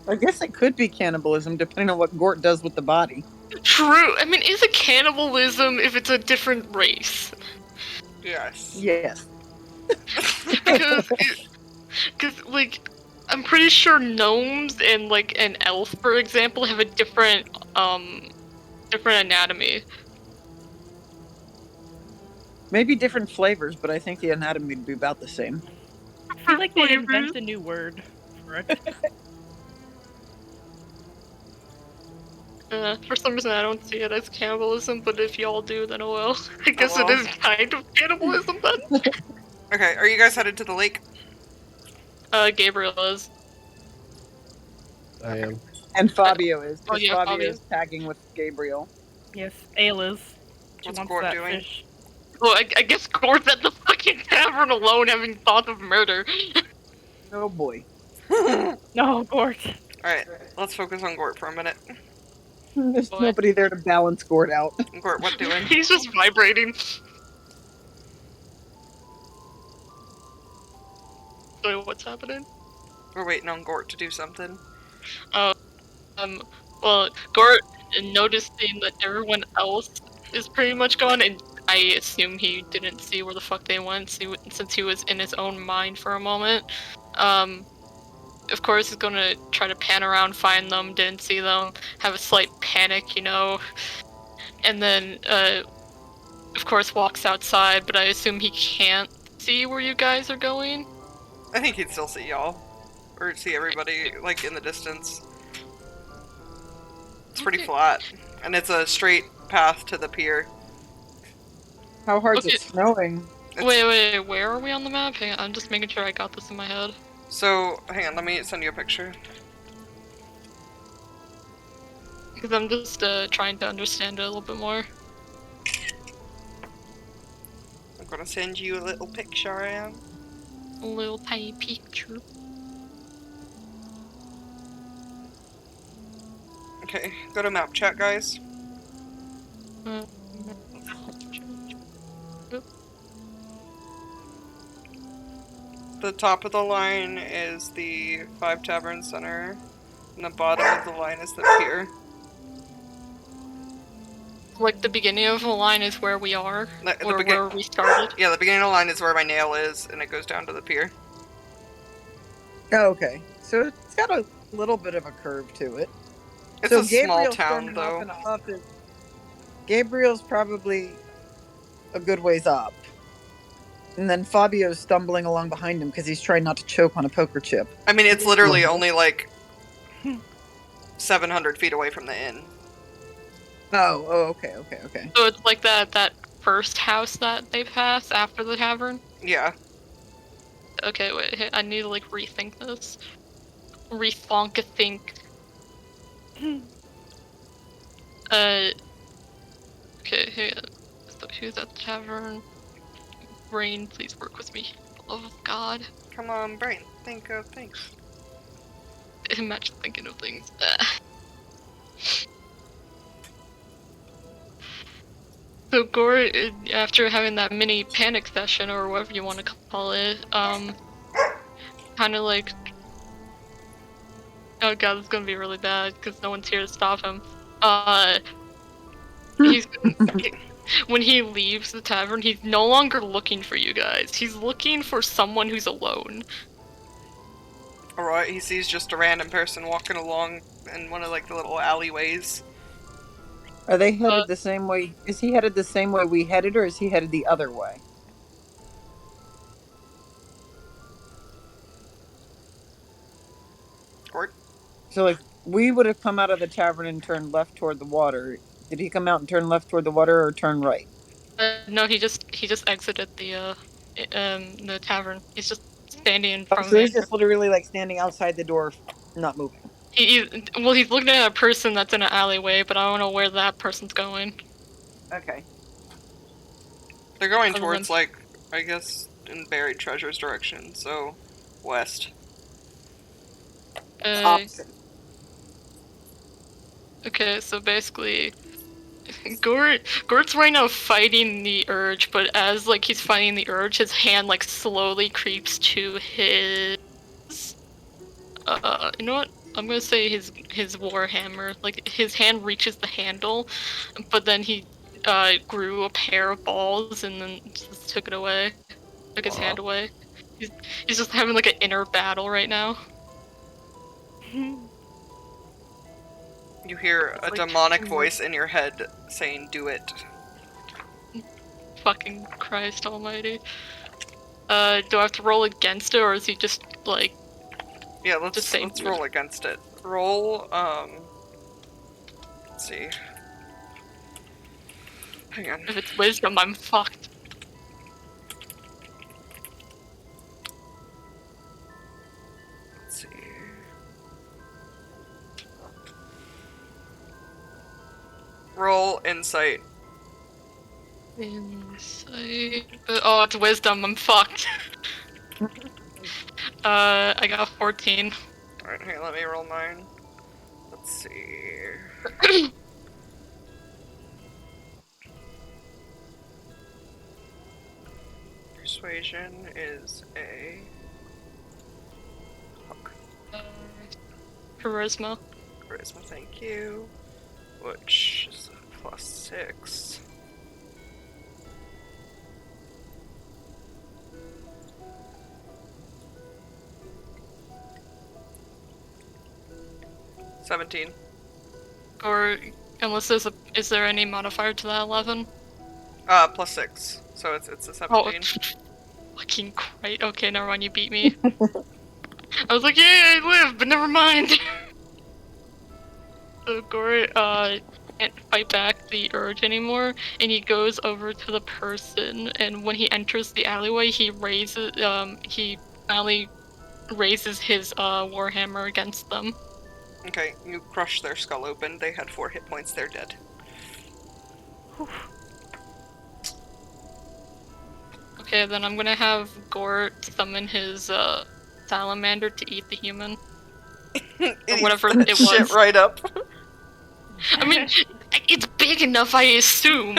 I guess it could be cannibalism depending on what Gort does with the body. True. I mean, is it cannibalism if it's a different race? Yes. Yes. Because, like, I'm pretty sure gnomes and, like, an elf, for example, have a different anatomy. Maybe different flavors, but I think the anatomy would be about the same. I feel like they'd Flavors. invent a new word for it. For some reason, I don't see it as cannibalism, but if y'all do, then oh well. I guess well. it is kind of cannibalism, then. Okay, are you guys headed to the lake? Gabriel is. I am. And Fabio is. Oh, 'Cause yeah, Fabio Fabio. is tagging with Gabriel. Yes, Ayla's. She What's wants Gort that doing? fish. Well, I guess Gort's at the fucking tavern alone having thoughts of murder. Oh boy. No, Gort. Alright, let's focus on Gort for a minute. There's What? nobody there to balance Gort out. Gort, what doing? He's just vibrating. So what's happening? We're waiting on Gort to do something. Well, Gort noticing that everyone else is pretty much gone, and I assume he didn't see where the fuck they went, since he was in his own mind for a moment. Of course, he's gonna try to pan around, find them, didn't see them, have a slight panic, and then, of course, walks outside, but I assume he can't see where you guys are going. I think he'd still see y'all. Or see everybody, like, in the distance. It's pretty flat. And it's a straight path to the pier. How hard's Okay. it snowing? It's- Wait, where are we on the map? Hang on, I'm just making sure I got this in my head. So, hang on, let me send you a picture. Because I'm just trying to understand it a little bit more. I'm gonna send you a little picture, I am. A little tiny picture. Okay, go to map chat, guys. The top of the line is the 5 Tavern Center, and the bottom of the line is the pier. Like the beginning of the line is where we are, The or begin- where we started. Yeah, the beginning of the line is where my nail is, and it goes down to the pier. Oh, okay. So it's got a little bit of a curve to it. It's So a small Gabriel's town, standing though. off and off. Gabriel's probably a good ways up. And then Fabio's stumbling along behind him because he's trying not to choke on a poker chip. I mean, it's literally only like 700 feet away from the inn. Oh, okay. So it's like that first house that they pass after the tavern. Yeah. Okay, wait. I need to like rethink this. Think. Okay. Hey, so who's at the tavern? Brain, please work with me. For the love of God. Come on, brain. Think of things. Imagine thinking of things. So Gore, after having that mini panic session, or whatever you want to call it, kind of like, oh god, this is gonna be really bad because no one's here to stop him. He's when he leaves the tavern, he's no longer looking for you guys. He's looking for someone who's alone. Alright, he sees just a random person walking along in one of like the little alleyways. Are they headed the same way? Is he headed the same way we headed, or is he headed the other way? Or So, like, we would have come out of the tavern and turned left toward the water. Did he come out and turn left toward the water, or turn right? No, he just exited the tavern. He's just standing in Oh, front so of he's it. just literally like standing outside the door, not moving. He's looking at a person that's in an alleyway, but I don't know where that person's going. Okay. they're going Other towards than- like, I guess, in Buried Treasures direction, so west. Opposite. Okay, so basically, Gort's right now fighting the urge, but as like he's fighting the urge, his hand like slowly creeps to his. You know what? I'm gonna say his warhammer. Like his hand reaches the handle, but then he grew a pair of balls and then just took it away, took his hand away. He's just having like an inner battle right now. You hear a Like, demonic voice in your head saying, "Do it." Fucking Christ Almighty. Do I have to roll against it, or is he just like? Yeah, Just say let's do it. roll against it. Roll, let's see. Hang on. If it's wisdom, I'm fucked. Let's see. Roll insight. Insight. Oh, it's wisdom. I'm fucked. I got 14. Alright, here, let me roll mine. Let's see. Persuasion is a... Fuck. Charisma. Charisma, thank you. Which is a +6. $17. Or unless there's is there any modifier to that 11? +6. So it's a Oh, 17. fucking Christ. Okay, never mind. You beat me. I was like, yeah, I live, but never mind. So Gore can't fight back the urge anymore, and he goes over to the person. And when he enters the alleyway, he finally raises his warhammer against them. Okay, you crush their skull open. They had 4 hit points. They're dead. Okay, then I'm gonna have Gort summon his salamander to eat the human. Or whatever it was. Shit right up. I mean, it's big enough, I assume.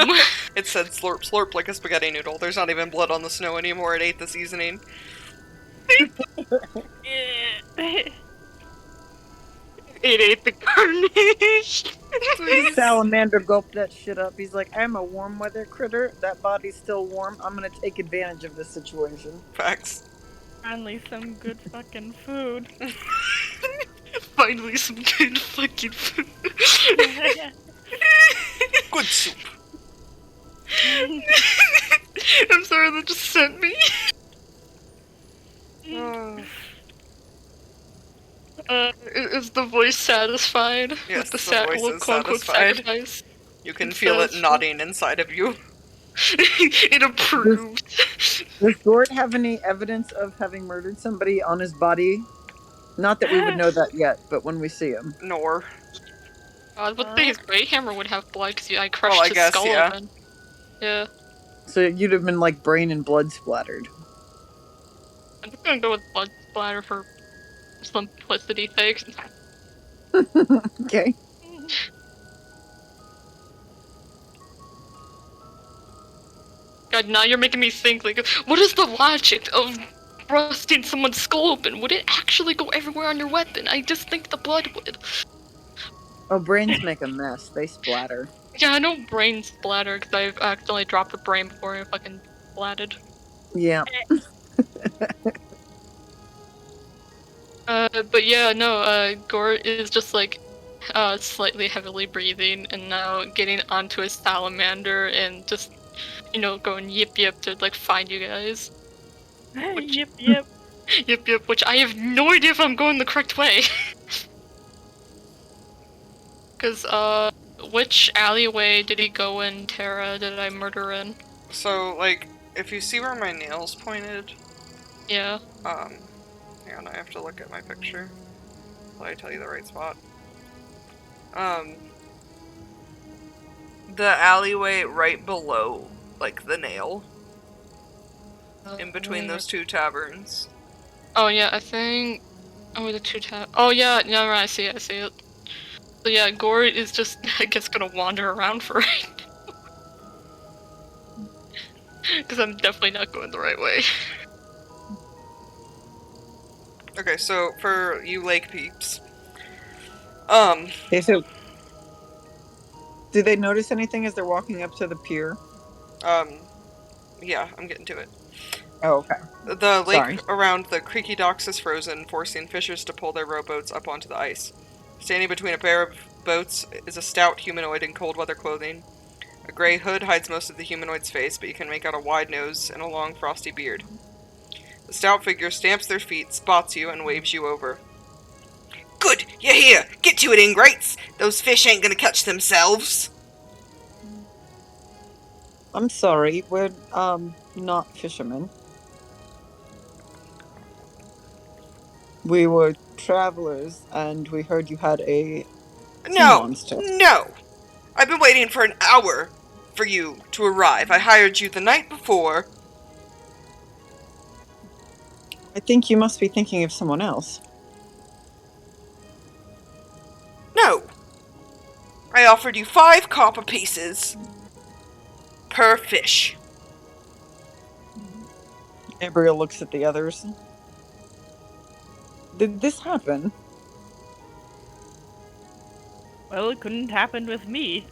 It said slurp slurp like a spaghetti noodle. There's not even blood on the snow anymore. It ate the seasoning. It ate the carnage. The salamander gulped that shit up. He's like, I'm a warm weather critter. That body's still warm. I'm gonna take advantage of this situation. Facts. Finally, some good fucking food. Finally, some good fucking food. Good soup. I'm sorry, that just sent me. Is the voice satisfied Yes, with the the voice is quote-unquote satisfied. sacrifice? You can It's feel it satisfied. nodding inside of you. It approved. Does Gord have any evidence of having murdered somebody on his body? Not that we would know that yet, but when we see him. Nor. I would think his great hammer would have blood because I crushed Well, I his guess, skull yeah. open. Yeah. So you'd have been like brain and blood splattered. I'm just gonna go with blood splatter for simplicity sake. Okay. God, now you're making me think, like, what is the logic of rusting someone's skull open? Would it actually go everywhere on your weapon? I just think the blood would. Oh, brains make a mess. They splatter. Yeah, I know brain splatter because I've accidentally dropped a brain before and fucking splatted. Yeah. But yeah, no, Gort is just like, slightly heavily breathing and now getting onto his salamander and just, you know, going yip yip to, like, find you guys. Yep. Yip yip, which I have no idea if I'm going the correct way. Cause, which alleyway did he go in, Tara? Did I murder in? So, like, if you see where my nails pointed, Yeah. hang on, I have to look at my picture. Will I tell you the right spot? The alleyway right below, like, the nail, in between those two taverns. Oh yeah, I think. Oh, the two tab. Oh yeah, no, right, I see it. So yeah, Gort is just, I guess, gonna wander around for right now. Because I'm definitely not going the right way. Okay, so for you lake peeps, Okay, so do they notice anything as they're walking up to the pier? yeah, I'm getting to it. Oh, okay. The lake Sorry. around the creaky docks is frozen, forcing fishers to pull their rowboats up onto the ice. Standing between a pair of boats is a stout humanoid in cold weather clothing. A gray hood hides most of the humanoid's face, but you can make out a wide nose and a long frosty beard. The stout figure stamps their feet, spots you, and waves you over. Good! You're here! Get to it, ingrates! Those fish ain't gonna catch themselves! I'm sorry, we're not fishermen. We were travelers, and we heard you had a sea No! monster. No! I've been waiting for an hour for you to arrive. I hired you the night before. I think you must be thinking of someone else. No! I offered you 5 copper pieces per fish. Gabriel looks at the others. Did this happen? Well, it couldn't happen with me.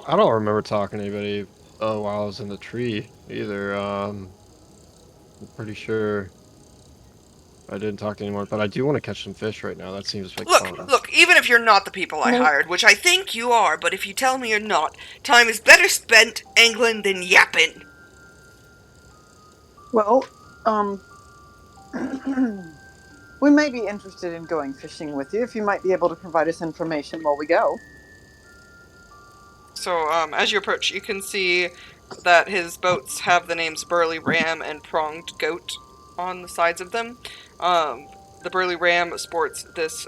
I don't remember talking to anybody while I was in the tree either. I'm pretty sure I didn't talk to anyone, but I do want to catch some fish right now. That seems like fun. Look, even if you're not the people I hired, which I think you are, but if you tell me you're not, time is better spent angling than yapping. Well, we may be interested in going fishing with you if you might be able to provide us information while we go. So, as you approach, you can see that his boats have the names Burly Ram and Pronged Goat on the sides of them. The Burly Ram sports this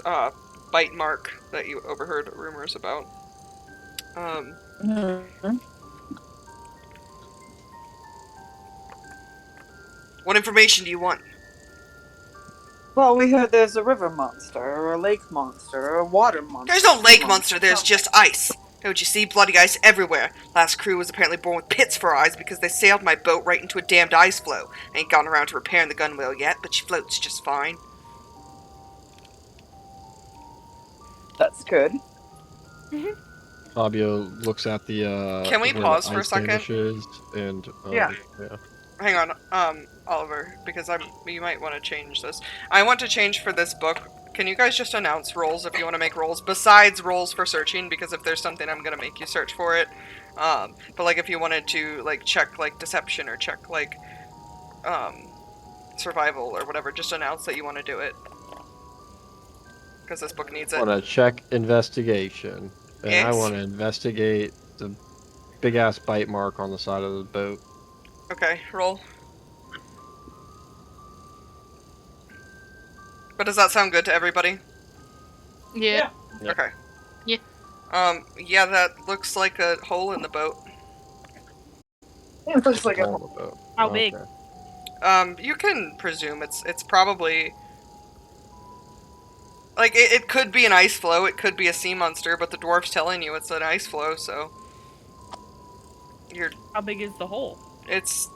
bite mark that you overheard rumors about. What information do you want? Well, we heard there's a river monster, or a lake monster, or a water monster. There's no lake monster, there's just ice. Don't you see? Bloody ice everywhere. Last crew was apparently born with pits for eyes because they sailed my boat right into a damned ice floe. I ain't gotten around to repairing the gunwale yet, but she floats just fine. That's good. Fabio looks at the Can we where the pause for a ice second? vanish is, and Yeah. Hang on, Oliver, because you might want to change this. I want to change for this book. Can you guys just announce roles if you want to make roles, besides roles for searching, because if there's something, I'm gonna make you search for it. But like if you wanted to like check like deception or check like survival or whatever, just announce that you want to do it. Because this book needs I it. want to check investigation, and I Yes. want to investigate the big ass bite mark on the side of the boat. Okay, roll. But does that sound good to everybody? Yeah. Yep. Okay. Yeah. Yeah, that looks like a hole in the boat. It looks like Hole a in the boat. How big? Okay. You can presume it's probably like it could be an ice floe, it could be a sea monster, but the dwarf's telling you it's an ice floe, so How big is the hole? it's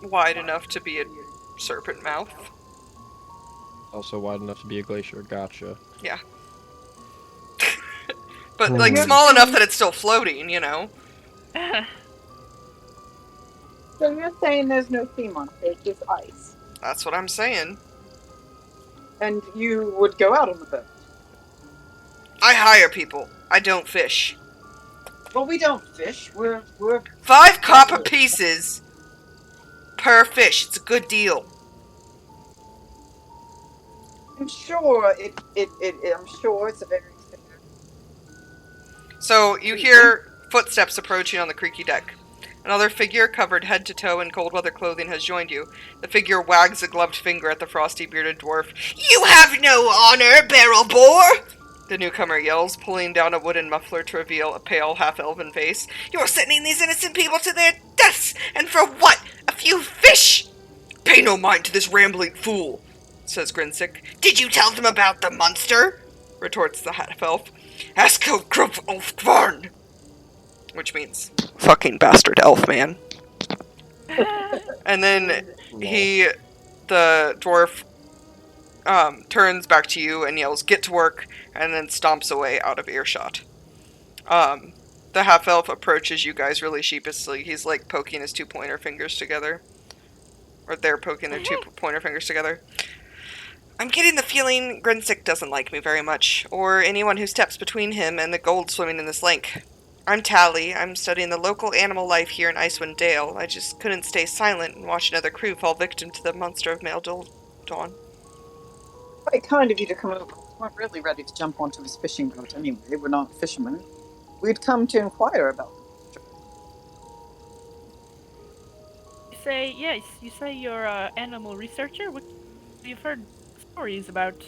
wide enough to be a serpent mouth. Also wide enough to be a glacier. Gotcha. Yeah. But like small enough that it's still floating, you know. So you're saying there's no sea monster, it's just ice. That's what I'm saying. And you would go out on the boat. I hire people. I don't fish. Well, we don't fish. We're 5 copper pieces per fish. It's a good deal. I'm sure I'm sure it's a very fair. So you hear footsteps approaching on the creaky deck. Another figure, covered head to toe in cold weather clothing, has joined you. The figure wags a gloved finger at the frosty bearded dwarf. You have no honor, barrel bore! The newcomer yells, pulling down a wooden muffler to reveal a pale, half-elven face. You're sending these innocent people to their deaths, and for what? A few fish? Pay no mind to this rambling fool, says Grinsick. Did you tell them about the monster? Retorts the half-elf. Ask how Grump Ulfkvarn! Which means, fucking bastard elf man. And then the dwarf, turns back to you and yells, get to work, and then stomps away out of earshot. The half-elf approaches you guys really sheepishly. He's like poking his 2 pointer fingers together. Or they're poking their 2 pointer fingers together. I'm getting the feeling Grinsick doesn't like me very much, or anyone who steps between him and the gold swimming in this lake. I'm Tally. I'm studying the local animal life here in Icewind Dale. I just couldn't stay silent and watch another crew fall victim to the monster of Male Dawn. Quite kind of you to come over. We weren't really ready to jump onto his fishing boat anyway. We're not fishermen. We'd come to inquire about them. You say you're an animal researcher? You've heard stories about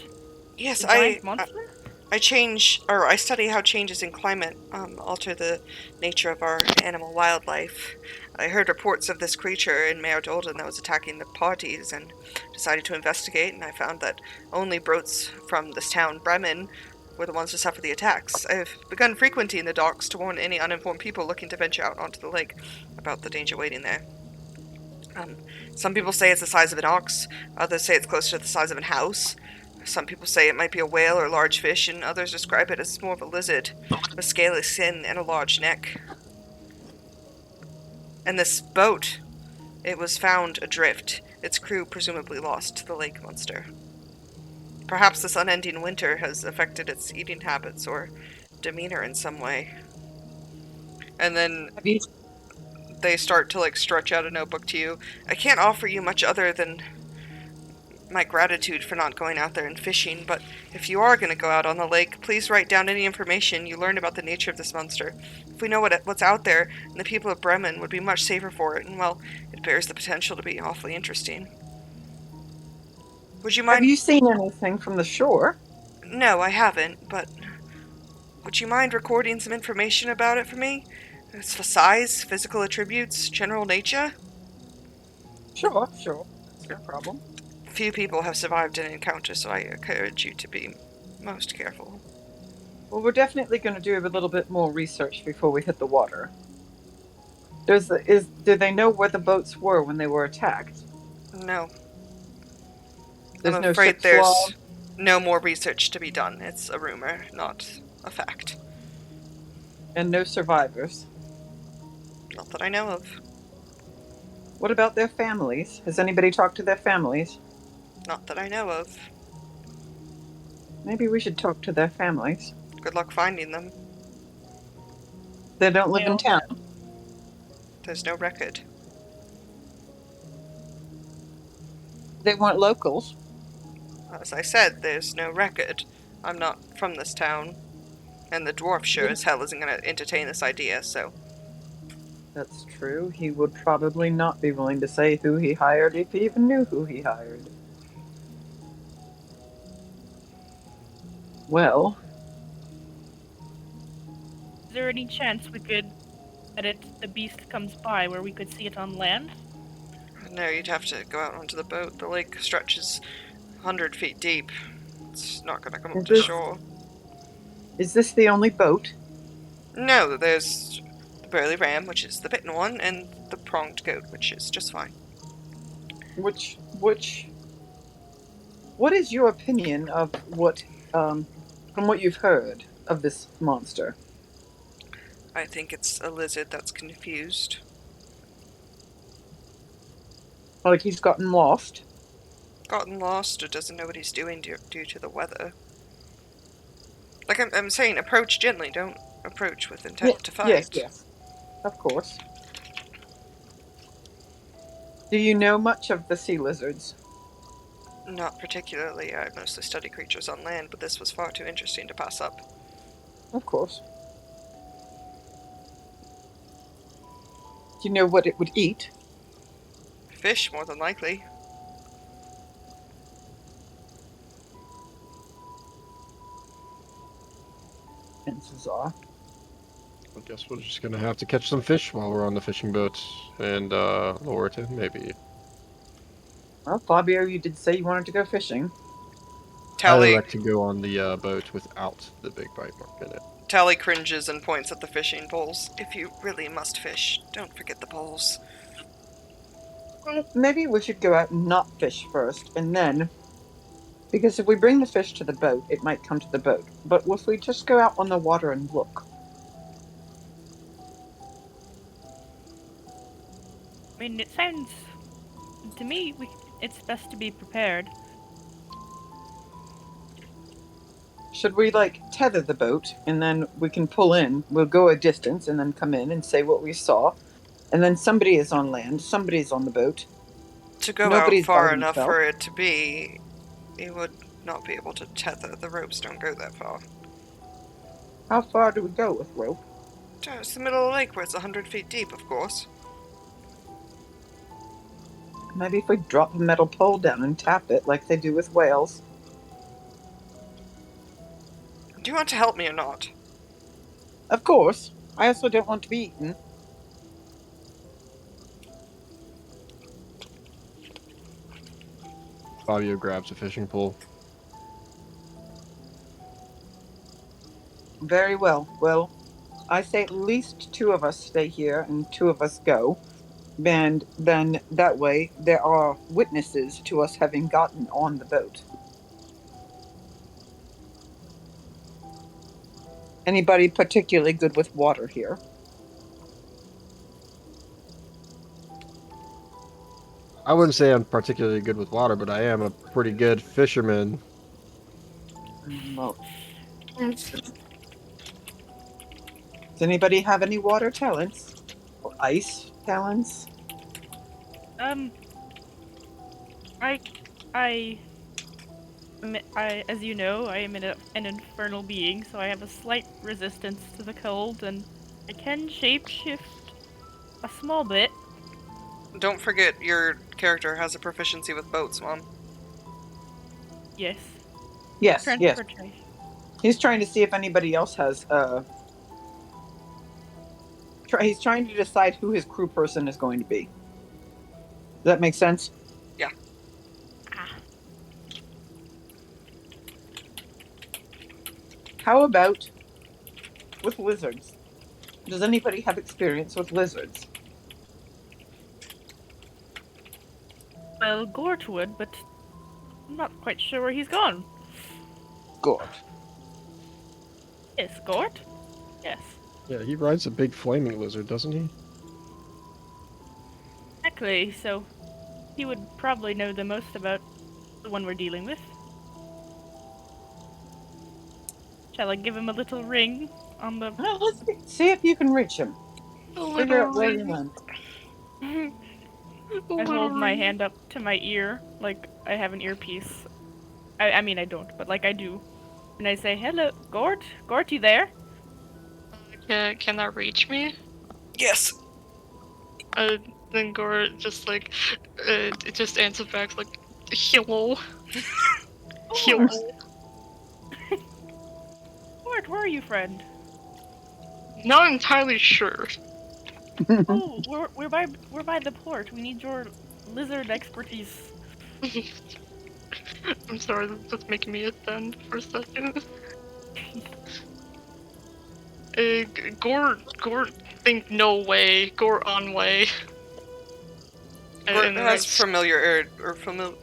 Yes, the giant monster? I study how changes in climate alter the nature of our animal wildlife. I heard reports of this creature in Mayor Dolden that was attacking the parties and decided to investigate, and I found that only broats from this town, Bremen, were the ones to suffer the attacks. I've begun frequenting the docks to warn any uninformed people looking to venture out onto the lake about the danger waiting there. Some people say it's the size of an ox, others say it's closer to the size of a house. Some people say it might be a whale or large fish, and others describe it as more of a lizard, with scaly skin and a large neck. And this boat, it was found adrift, its crew presumably lost to the lake monster. Perhaps this unending winter has affected its eating habits or demeanor in some way. And then they start to stretch out a notebook to you. I can't offer you much other than my gratitude for not going out there and fishing, but if you are going to go out on the lake, please write down any information you learn about the nature of this monster. If we know what's out there, and the people of Bremen would be much safer for it, and well, it bears the potential to be awfully interesting. Would you mind? Have you seen anything from the shore? No, I haven't, but would you mind recording some information about it for me? Its size, physical attributes, general nature? Sure. That's no problem. Few people have survived an encounter, so I encourage you to be most careful. Well, we're definitely going to do a little bit more research before we hit the water. Do they know where the boats were when they were attacked? No, I'm There's no afraid ship's log there's no more research to be done. It's a rumor, not a fact. and no survivors. Not that I know of. What about their families? Has anybody talked to their families? Not that I know of. Maybe we should talk to their families. Good luck finding them. They don't live in town. There's no record. They weren't locals. As I said, there's no record. I'm not from this town. And the dwarf sure as hell isn't going to entertain this idea, so... That's true. He would probably not be willing to say who he hired if he even knew who he hired. Well, Is there any chance we could edit the beast comes by where we could see it on land? No, you'd have to go out onto the boat. The lake stretches 100 feet deep. It's not going to come up to shore. is this the only boat? No, there's the burly ram, which is the bitten one, and the pronged goat, which is just fine. What is your opinion of from what you've heard of this monster? I think it's a lizard that's confused. Like he's gotten lost? Gotten lost or doesn't know what he's doing due to the weather. Like I'm saying, approach gently, don't approach with intent to fight. Yes. Of course. Do you know much of the sea lizards? Not particularly. I mostly study creatures on land, but this was far too interesting to pass up. Of course. Do you know what it would eat? Fish, more than likely. Chances are. I guess we're just gonna have to catch some fish while we're on the fishing boat and lower it in, maybe. Well, Fabio, you did say you wanted to go fishing. I Tally like to go on the boat without the big bite mark in it. Tally cringes and points at the fishing poles. If you really must fish, don't forget the poles. Well, maybe we should go out and not fish first, and then... Because if we bring the fish to the boat, it might come to the boat. But if we just go out on the water and look... I mean, it sounds... To me, it's best to be prepared. Should we, tether the boat, and then we can pull in, we'll go a distance, and then come in and say what we saw, and then somebody is on land, somebody's on the boat. To go Nobody's out far by enough himself. for it to be, you would not be able to tether. The ropes don't go that far. How far do we go with rope? It's the middle of the lake where it's 100 feet deep, of course. Maybe if we drop a metal pole down and tap it, like they do with whales. Do you want to help me or not? Of course. I also don't want to be eaten. Fabio grabs a fishing pole. Very well. Well, I say at least 2 of us stay here and 2 of us go. And then that way there are witnesses to us having gotten on the boat. Anybody particularly good with water here? I wouldn't say I'm particularly good with water, but I am a pretty good fisherman. Well, does anybody have any water talents? Or ice talents? As you know, I am an infernal being, so I have a slight resistance to the cold, and I can shapeshift a small bit. Don't forget your character has a proficiency with boats, Mom. Yes. Yes. Transportation. He's trying to see if anybody else has, he's trying to decide who his crew person is going to be. Does that make sense? Yeah. How about with lizards? Does anybody have experience with lizards? Well, Gort would, but I'm not quite sure where he's gone. Good. Yes, Gort? Yes. Yeah, he rides a big flaming lizard, doesn't he? Exactly, so he would probably know the most about the one we're dealing with. Shall I give him a little ring on the... Well, let's see if you can reach him. A Figure little out where he ring. went. A I little hold my ring. hand up to my ear, like I have an earpiece. I mean, I don't, but like I do. And I say, hello, Gort? Gort, you there? Can that reach me? Yes. Then Gore just like, it just answers back like, hello, hello. Gort, where are you, friend? Not entirely sure. Oh, we're by the port. We need your lizard expertise. I'm sorry, that's just making me offend for a second. Gore, think no way. Gore on way. Gort And then has familiar or familiar.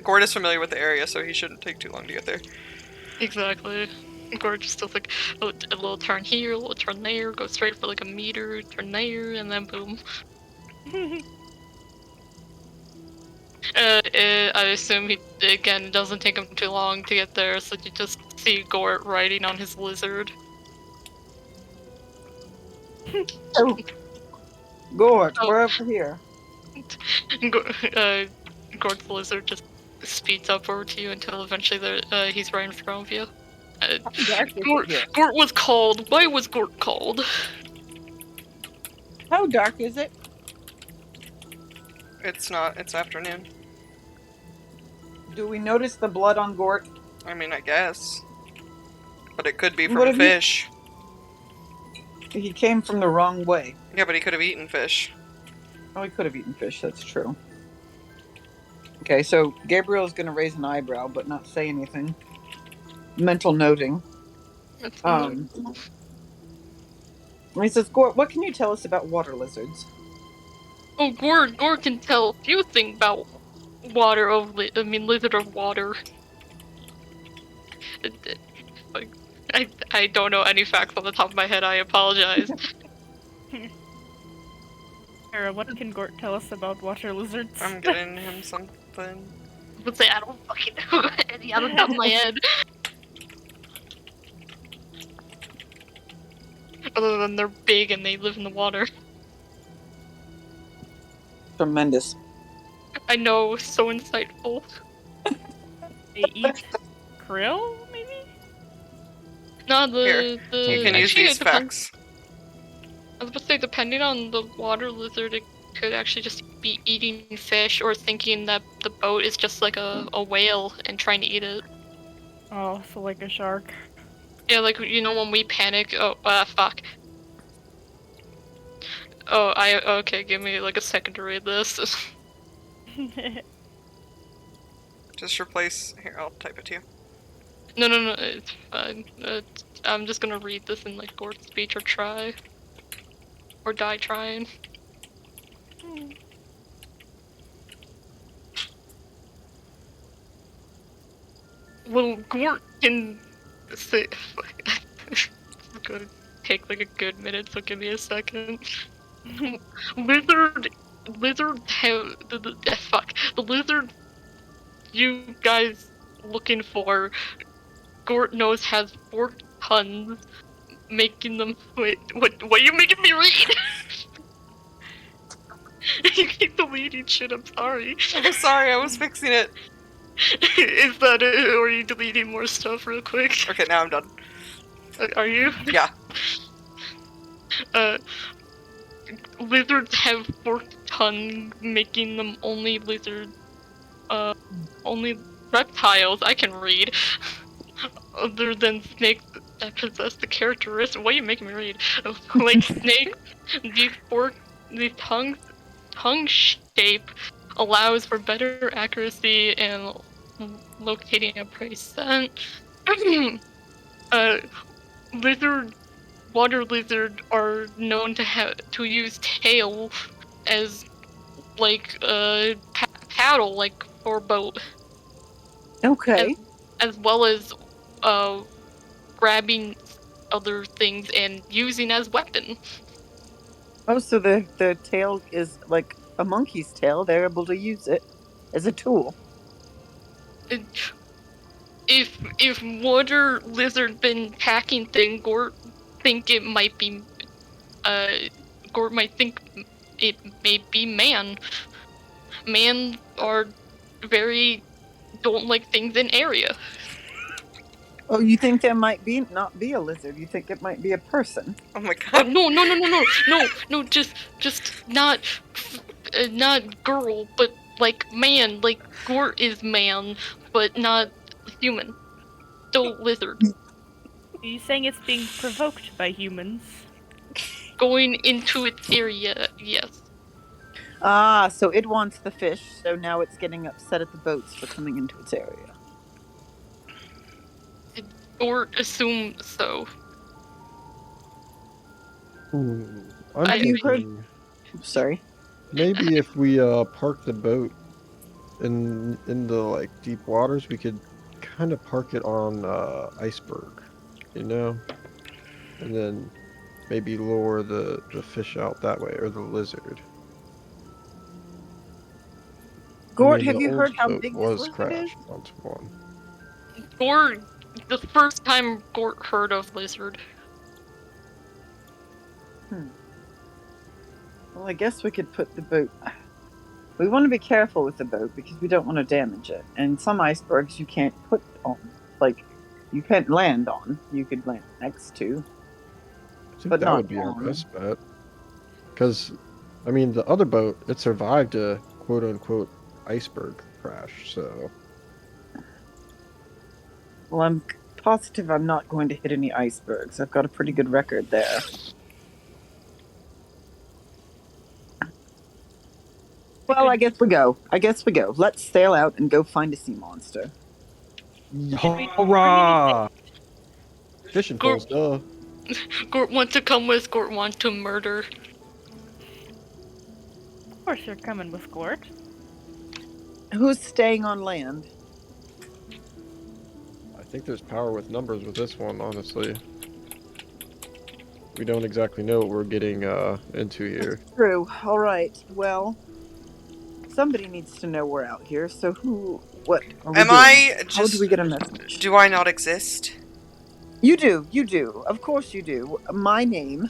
Gort is familiar with the area, so he shouldn't take too long to get there. exactly. Gore just does like a little turn here, a little turn there, go straight for like a meter, turn there, and then boom. I assume he, again, doesn't take him too long to get there, so you just see Gort riding on his lizard. Oh, Gord, we're over here. Gort's lizard just speeds up over to you until eventually he's right in front of you. How dark is it Gort, here? Gort was called. Why was Gort called? How dark is it? It's not. It's afternoon. Do we notice the blood on Gort? I mean, I guess. But it could be What from have you- fish. He came from the wrong way. Yeah, but he could have eaten fish. Oh, he could have eaten fish, that's true. Okay, so Gabriel's going to raise an eyebrow, but not say anything. Mental noting. He says, Gort, what can you tell us about water lizards? Oh, Gort can tell a few things about water of lizard of water. Like, I don't know any facts on the top of my head. I apologize. Sarah, what can Gort tell us about water lizards? I'm getting him something. But say I don't fucking know any on the top of my head. Other than they're big and they live in the water. Tremendous. I know, so insightful. They eat krill, maybe? No, Here, the You can use actually, these it depends. facts. I was about to say, depending on the water lizard, it could actually just be eating fish or thinking that the boat is just like a whale and trying to eat it. Oh, so like a shark. Yeah, like, you know, when we panic. Oh, fuck. Oh, okay, give me like a second to read this. Just replace. Here, I'll type it to you. No, it's fine. I'm just gonna read this in like Gord's speech or try. Or die trying. Well, Gort can say. It's gonna take like a good minute, so give me a second. Lizard have the lizard you guys looking for. Gort knows has 4 tons, making them. Wait, what are you making me read? You keep deleting shit. I'm sorry. I'm sorry, I was fixing it. Is that it, or are you deleting more stuff real quick? Okay, now I'm done. Are you? Yeah. Lizards have 4 tongue, making them only only reptiles I can read, other than snakes that possess the characteristic. Why are you making me read? Like snakes, these tongue shape allows for better accuracy in locating a prey scent. Lizard water lizard are known to use tail as like paddle, like for a boat, Okay. as well as grabbing other things and using as weapon. Oh, so the tail is like a monkey's tail. They're able to use it as a tool. It- if water lizard been hacking thing, Gort think it might be Gort might think it may be man. Man are very don't like things in area. Oh, you think there might be not be a lizard? You think it might be a person? Oh my Oh god. no, just not girl, but like man, like Gort is man, but not human. Still lizard. Are you saying it's being provoked by humans? Going into its area, yes. Ah, so it wants the fish. So now it's getting upset at the boats for coming into its area. Or assume so. I'm Have you heard- thinking Sorry. maybe if we park the boat in the like deep waters, we could kind of park it on Iceberg, you know, and then maybe lure the fish out that way, or the lizard. Gort, I mean, have the you old heard how boat big this was lizard is? crashed onto one. Gort, the first time Gort heard of lizard. Well, I guess we could put the boat. We want to be careful with the boat because we don't want to damage it. And some icebergs you can't put on, like you can't land on. You could land next to. I think But that not would be our on. best bet. Because, I mean, the other boat, it survived a quote unquote iceberg crash, so. Well, I'm positive I'm not going to hit any icebergs. I've got a pretty good record there. Well, I guess we go. Let's sail out and go find a sea monster. Hurrah! Fishing Gort, poles, duh. Gort want to come with, Gort want to murder. Of course you're coming with Gort. Who's staying on land? I think there's power with numbers with this one, honestly. We don't exactly know what we're getting into here. True. All right. Well, somebody needs to know we're out here. So what are we Am doing? I How just. do we get a message? Do I not exist? You do. Of course you do. My name.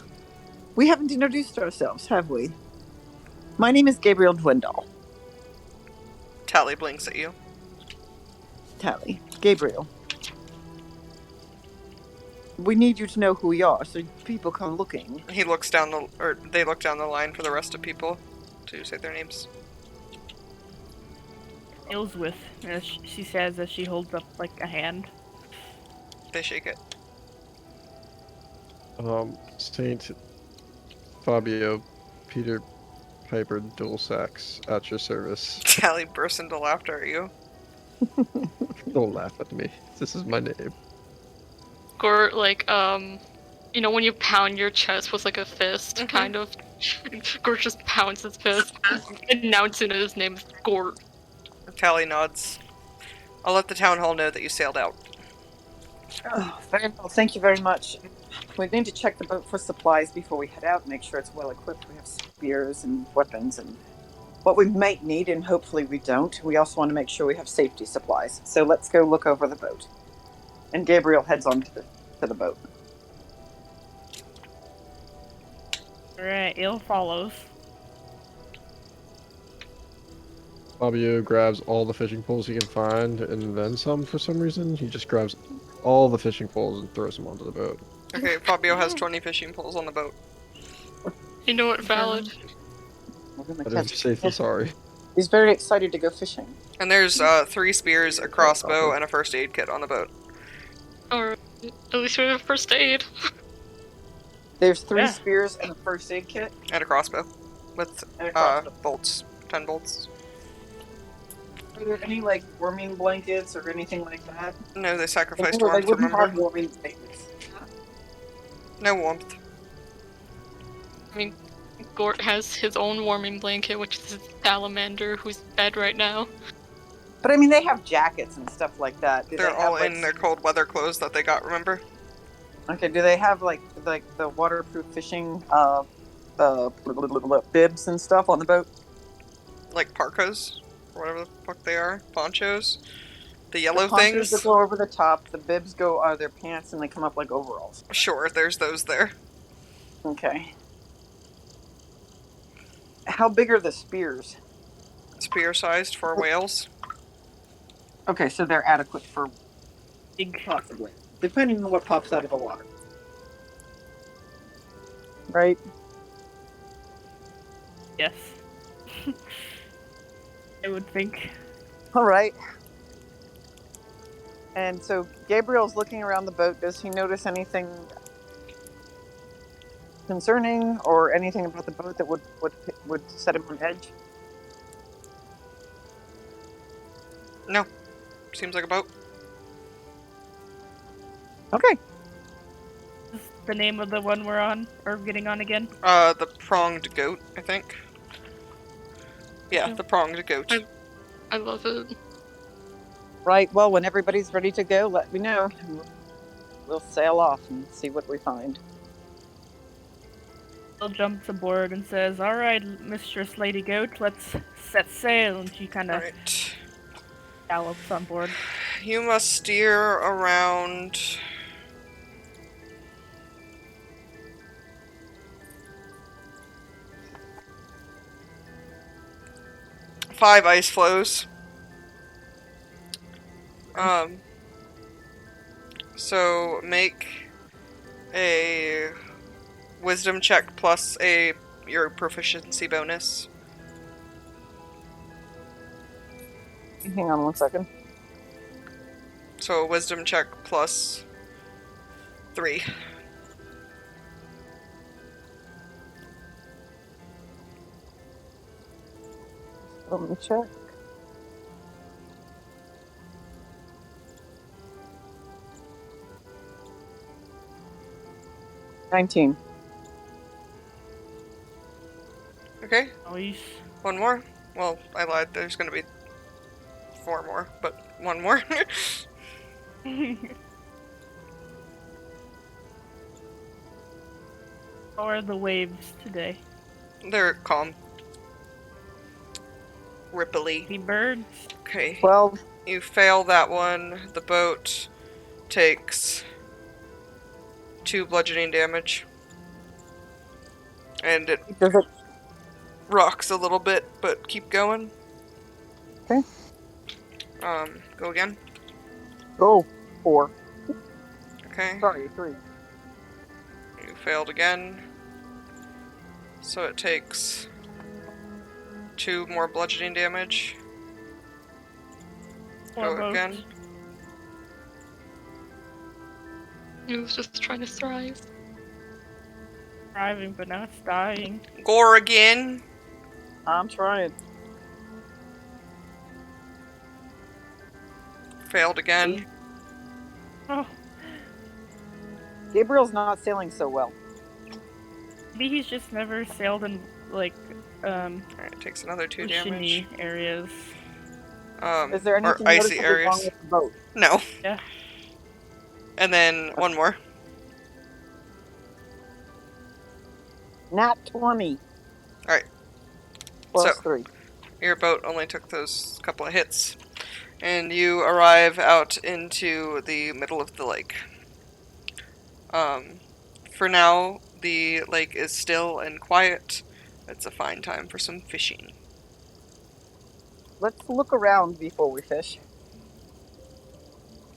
We haven't introduced ourselves, have we? My name is Gabriel Dwindle. Tally blinks at you. Tally. Gabriel. We need you to know who we are, so people come looking. He looks down the. Or they look down the line for the rest of people to say their names. Ilswith, as she says as she holds up like a hand. They shake it. Saint Fabio, Peter Piper, dual sax at your service. Tally bursts into laughter at you. Don't laugh at me. This is my name. Gort, like, you know when you pound your chest with like a fist, kind of? Gort just pounds his fist, announcing that his name is Gort. Tally nods. I'll let the town hall know that you sailed out. Oh, very well. Thank you very much. We need to check the boat for supplies before we head out, make sure it's well equipped. We have spears and weapons and what we might need, and hopefully we don't. We also want to make sure we have safety supplies. So let's go look over the boat. And Gabriel heads on to the boat. Alright, Il follows. Fabio grabs all the fishing poles he can find, and then some for some reason. He just grabs all the fishing poles and throws them onto the boat. Okay, Fabio has 20 fishing poles on the boat. You know what, valid? We're gonna Better catch safe than sorry. He's very excited to go fishing. And there's 3 spears, a crossbow, and a first aid kit on the boat. Or at least we have first aid. There's 3 Yeah. spears and a first aid kit. And a crossbow. With And a crossbow. bolts. 10 bolts. Are there any like warming blankets or anything like that? No, they sacrificed They warmth, wouldn't have remember? warming blankets. No warmth. I mean, Gort has his own warming blanket, which is his salamander, who's dead right now. But I mean, they have jackets and stuff like that. Do They're they have all like? in their cold weather clothes that they got, remember? Okay. Do they have like the waterproof fishing bibs and stuff on the boat? Like parkas, or whatever the fuck they are. Ponchos. The The yellow ponchos that things. go over the top. The bibs go out of their pants and they come up like overalls. Sure, there's those there. Okay. How big are the spears? Spear-sized for whales. Okay, so they're adequate for Big. possibly, depending on what pops out of the water. Right? Yes. I would think. All right. And so Gabriel's looking around the boat. Does he notice anything concerning or anything about the boat that would set him on edge? No. Seems like a boat. Okay. Is the name of the one we're on or getting on again? The pronged goat, I think. Yeah, the pronged goat. I love it. Right. Well, when everybody's ready to go, let me know. We'll sail off and see what we find. Bill jumps aboard and says, "All right, Mistress Lady Goat, let's set sail." And she kind of Alright. gallops on board. You must steer around... five ice flows. So make a wisdom check plus your proficiency bonus. Hang on 1 second. So a wisdom check plus 3. Let me check. $19. Okay, Nice. one more. Well, I lied. There's gonna be 4 more, but one more. How are the waves today? They're calm. Ripply. The birds? Okay. 12. You fail that one. The boat takes 2 bludgeoning damage. And it Does it? rocks a little bit, but keep going. Okay. Go again. Oh, 4. Okay. Sorry, 3. You failed again. So it takes 2 more bludgeoning damage. Poor Go boat. again. He was just trying to thrive. Thriving, but now it's dying. Gore again. I'm trying. Failed again. Oh, Gabriel's not sailing so well. maybe he's just never sailed in, like, Alright, takes another 2 damage. oceany areas. Is there Or anything icy noticeably wrong areas. with the boat? No. Yeah. And then one more. Nat 20. Alright. Plus So- 3. Your boat only took those couple of hits. And you arrive out into the middle of the lake. For now, the lake is still and quiet. It's a fine time for some fishing. Let's look around before we fish.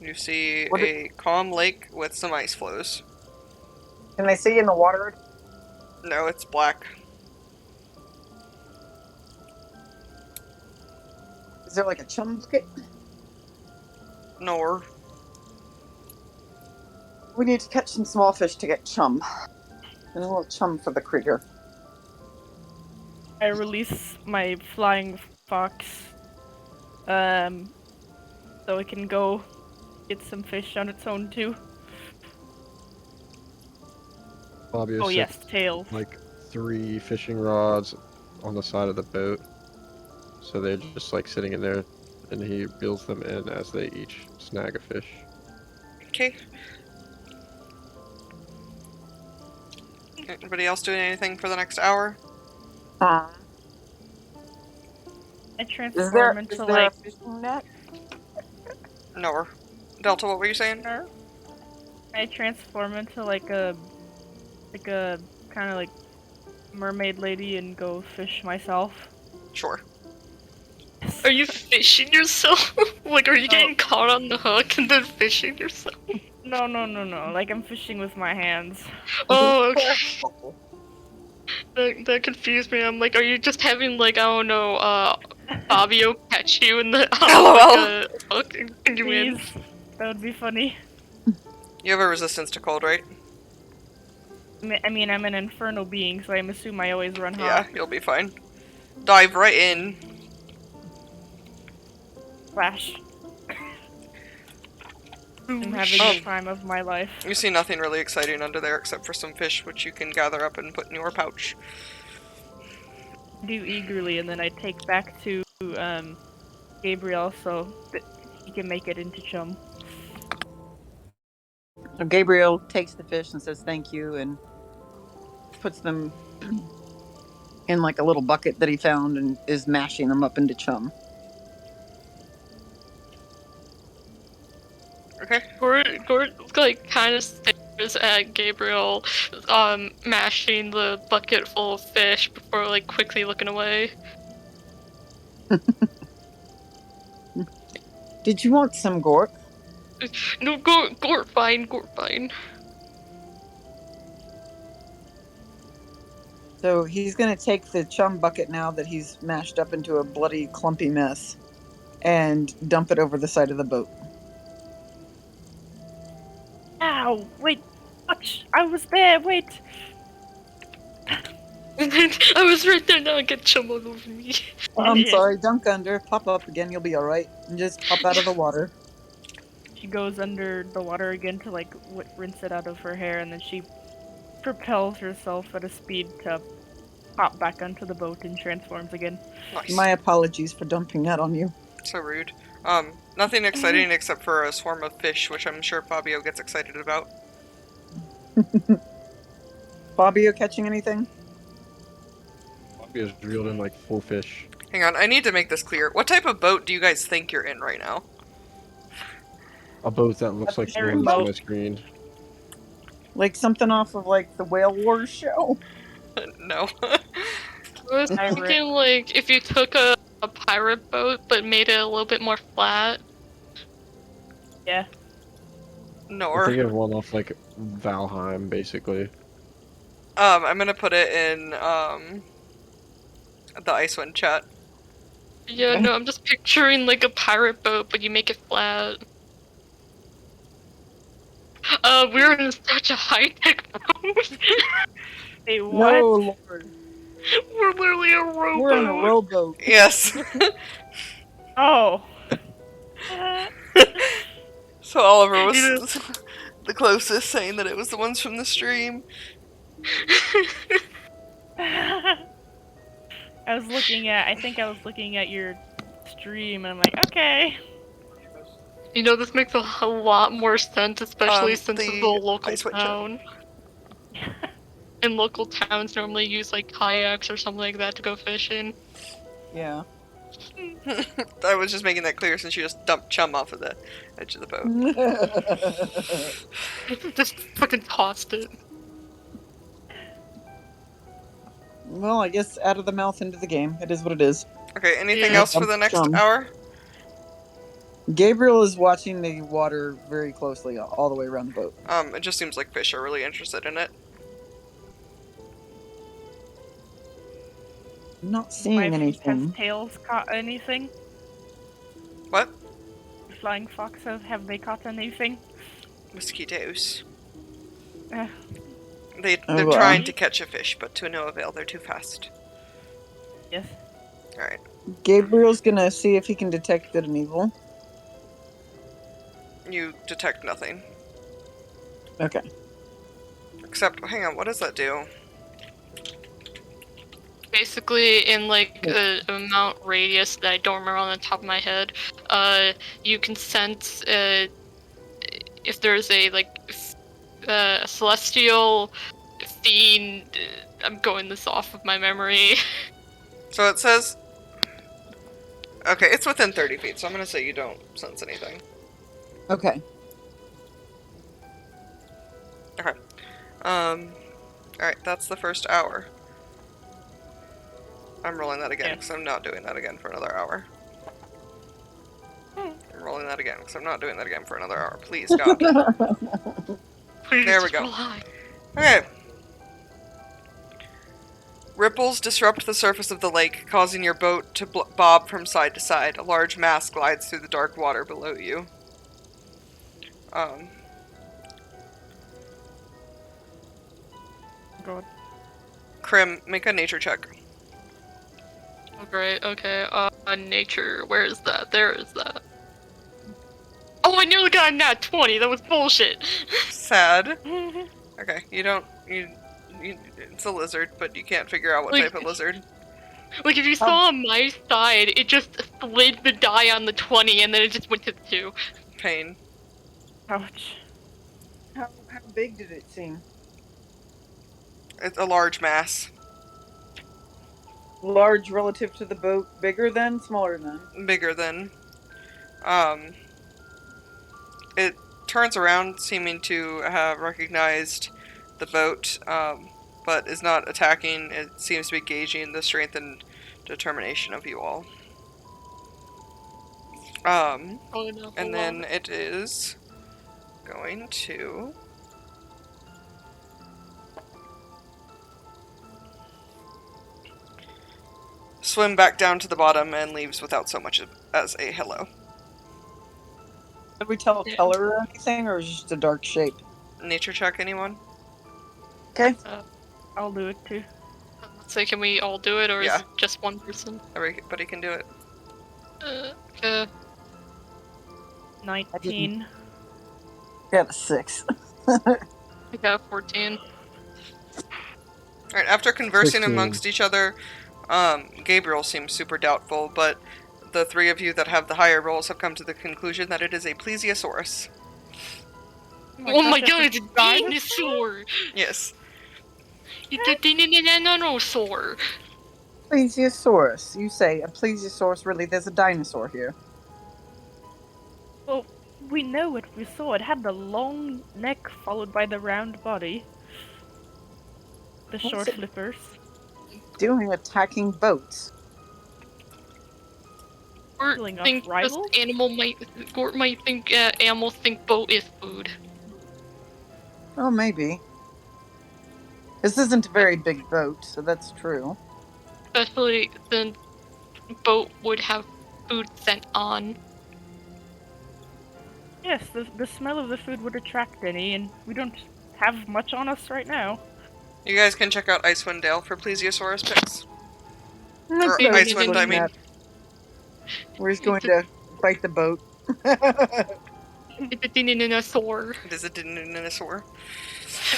You see What a calm lake with some ice flows. Can they see in the water? No, it's black. Is there like a chum bucket? Nor. We need to catch some small fish to get chum. And a little chum for the critter. I release my flying fox, so it can go get some fish on its own too. Fabio Oh yes, sets tails. like 3 fishing rods on the side of the boat, so they're just like sitting in there, and he reels them in as they each snag a fish. Okay. Anybody else doing anything for the next hour? Um, I is transform into there a like fishing net? No. Delta, what were you saying? I transform into like a kind of like mermaid lady and go fish myself. Sure. Are you fishing yourself? Like, are you No. getting caught on the hook and then fishing yourself? No. Like I'm fishing with my hands. Oh, okay. That confused me. I'm like, are you just having like, I don't know, Fabio catch you in the like LOL. a hook and bring you in? Please, that would be funny. You have a resistance to cold, right? I mean, I'm an infernal being, so I assume I always run Yeah, hot. you'll be fine. Dive right in. Flash. I'm Oh, having shit. the time of my life. You see nothing really exciting under there except for some fish, which you can gather up and put in your pouch. Do eagerly, and then I take back to Gabriel so that he can make it into chum. So Gabriel takes the fish and says thank you and puts them in like a little bucket that he found and is mashing them up into chum. Okay. Gord like kind of stares at Gabriel, mashing the bucket full of fish before like quickly looking away. Did you want some gork? No, Gort, fine. So he's going to take the chum bucket now that he's mashed up into a bloody clumpy mess and dump it over the side of the boat. Ow! Wait! Watch! I was there! Wait! I was right there. Now get chum all over me. I'm sorry, dunk under, pop up again, you'll be alright. And just pop out of the water. She goes under the water again to like rinse it out of her hair, and then she propels herself at a speed to hop back onto the boat and transforms again. Nice. My apologies for dumping that on you. So rude. Nothing exciting except for a swarm of fish, which I'm sure Fabio gets excited about. Fabio catching anything? Fabio's reeled in like 4 fish. Hang on, I need to make this clear. What type of boat do you guys think you're in right now? A boat that looks like the Very one that's on boat. my screen. Like something off of like the Whale Wars show? No. I was Pirate. thinking like if you took a pirate boat but made it a little bit more flat. Yeah. I'm Nor. thinking of one off like Valheim, basically. I'm gonna put it in, the Icewind chat. Yeah, no, I'm just picturing like a pirate boat, but you make it flat. We're in such a high-tech boat. Hey, what? No, Lord. We're literally a rowboat. We're in a rowboat. Yes. Oh. So Oliver was You the closest, saying that it was the ones from the stream. I think I was looking at your stream, and I'm like, okay. You know, this makes a lot more sense, especially since The it's a local Icewind chat. town. And local towns normally use like kayaks or something like that to go fishing. Yeah. I was just making that clear since you just dumped chum off of the edge of the boat. Just fucking tossed it. Well, I guess out of the mouth into the game. It is what it is. Okay, anything Yeah. else for the next Chum. hour? Gabriel is watching the water very closely all the way around the boat. It just seems like fish are really interested in it. I'm not seeing anything. Has Tails caught anything? What? Flying foxes, have they caught anything? Mosquitoes. Uh, They're wow. trying to catch a fish, but to no avail. They're too fast. yes. Alright. Gabriel's gonna see if he can detect good and evil. You detect nothing. Okay. Except, hang on, what does that do? Basically, in like a amount radius that I don't remember on the top of my head, you can sense if there's a like celestial fiend. I'm going this off of my memory. So it says... Okay, it's within 30 feet, so I'm gonna say you don't sense anything. Okay. Alright, that's the first hour. I'm rolling that again, Yeah. because I'm not doing that again for another hour. I'm rolling that again, because I'm not doing that again for another hour. Please, God. Please There we just go. roll high. Okay. Ripples disrupt the surface of the lake, causing your boat to bob from side to side. A large mass glides through the dark water below you. God. Krim, make a nature check. Oh, great. Okay. Nature. Where is that? There is that. Oh, I nearly got a nat 20. That was bullshit. Sad. Okay, you don't... It's a lizard, but you can't figure out what Like- type of lizard. Like, if you saw on my side, it just slid the die on the 20, and then it just went to the 2. Pain. Ouch. How big did it seem? It's a large mass. Large relative to the boat, bigger than, smaller than? Bigger than... It turns around, seeming to have recognized the boat, but is not attacking. It seems to be gauging the strength and determination of you all. Oh, no. And then it is going to... swim back down to the bottom and leaves without so much as a hello. Did we tell color or anything, or is it just a dark shape? Nature check, anyone? Okay. I'll do it too. So can we all do it, or Yeah. is it just one person? Everybody can do it. Uh, 19. Got a 6. I got 14. Alright, after conversing 16. amongst each other, Gabriel seems super doubtful, but the three of you that have the higher rolls have come to the conclusion that it is a plesiosaurus. Oh my gosh, god, it's it's a a dinosaur! Yes. It's a dinosaur! Plesiosaurus. You say a plesiosaurus, really, there's a dinosaur here. Well, we know what we saw. It had the long neck followed by the round body. The What's short it- flippers. Doing attacking boats. Or Killing off think just rivals? Gort might think animals think boat is food. Oh, maybe. This isn't a very big boat, so that's true. Especially since boat would have food sent on. Yes, the smell of the food would attract any, and we don't have much on us right now. You guys can check out Icewind Dale for plesiosaurus picks. Let's Or go Icewind, with I mean. that. We're just going to fight the boat. It's a dinosaur. It is a dinosaur.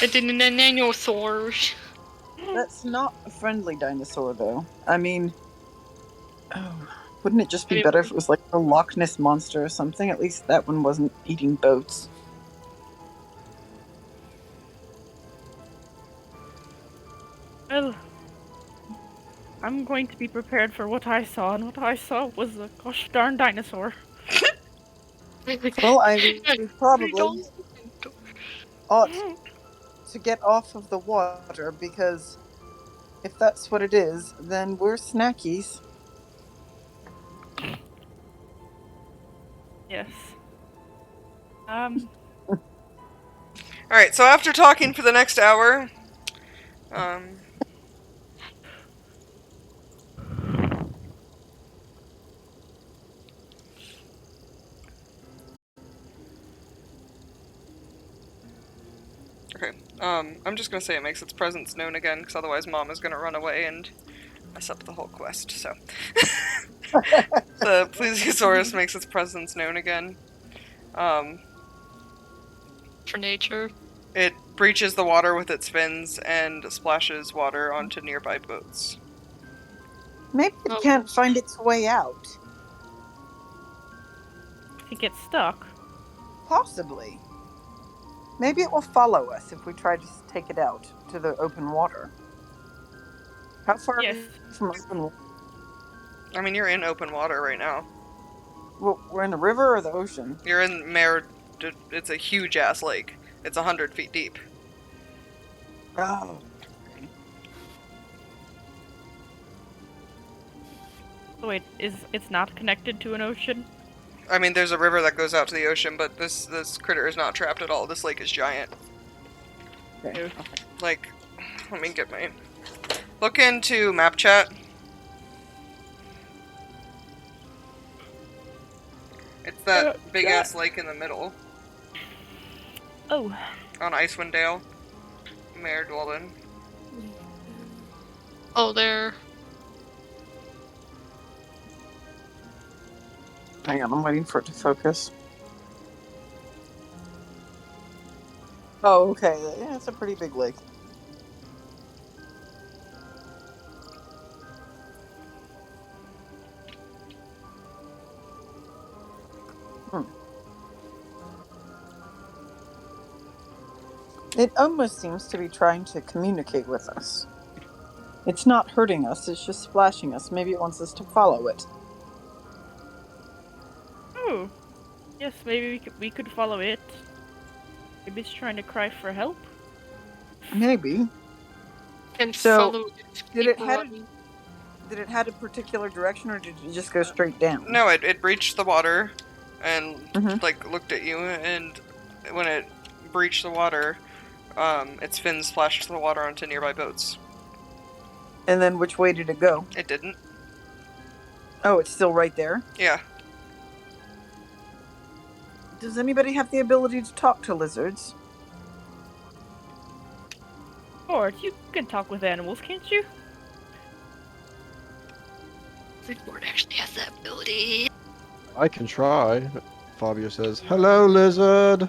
A dinosaur. That's not a friendly dinosaur, though. I mean, wouldn't it just be I mean- better if it was like a Loch Ness monster or something? At least that one wasn't eating boats. Well, I'm going to be prepared for what I saw, and what I saw was a gosh darn dinosaur. Well, we probably ought to get off of the water, because if that's what it is, then we're snackies. Yes. Alright, so after talking for the next hour, I'm just gonna say it makes its presence known again, because otherwise Mom is gonna run away and mess up the whole quest, so. The plesiosaurus makes its presence known again. For nature. It breaches the water with its fins and splashes water onto nearby boats. Maybe it Oh. can't find its way out. It gets stuck. Possibly. Maybe it will follow us if we try to take it out to the open water. How far Yes. are we from open water? I mean, you're in open water right now. Well, we're in the river or the ocean? You're in Mare. It's a huge ass lake. It's 100 feet deep. Oh. Okay. So wait, it's not connected to an ocean? I mean, there's a river that goes out to the ocean, but this critter is not trapped at all. This lake is giant. Okay. Ew. Like, let me get my. Look into map chat. It's that big ass lake in the middle Oh. on Icewind Dale. Mare Dwellin. Oh, there. Hang on, I'm waiting for it to focus. Oh, okay. Yeah, it's a pretty big lake. It almost seems to be trying to communicate with us. It's not hurting us, it's just splashing us. Maybe it wants us to follow it. Oh. Yes, maybe we could follow it. Maybe it's trying to cry for help. Maybe. And So, follow its did it people head- running. Did it head a particular direction or did it just go straight down? No, it breached the water and Mhm. like looked at you, and when it breached the water, its fins splashed the water onto nearby boats. And then which way did it go? It didn't. Oh, it's still right there. Yeah. Does anybody have the ability to talk to lizards? Or you can talk with animals, can't you? Sigmund actually has that ability. I can try. Fabio says, "Hello, lizard."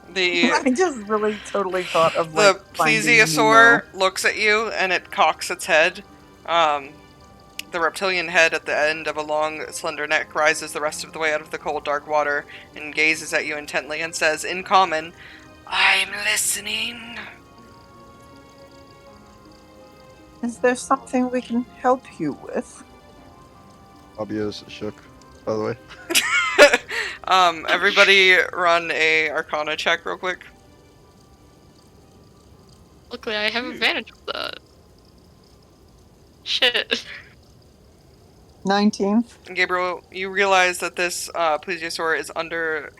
The I just really totally thought of the like finding plesiosaur looks at you and it cocks its head. The reptilian head at the end of a long, slender neck rises the rest of the way out of the cold, dark water and gazes at you intently and says, in common, "I'm listening." Nemo. Is there something we can help you with? Fabio's shook, by the way. Everybody run a Arcana check real quick. Luckily, I have advantage with that. Shit. 19. Gabriel, you realize that this plesiosaur is under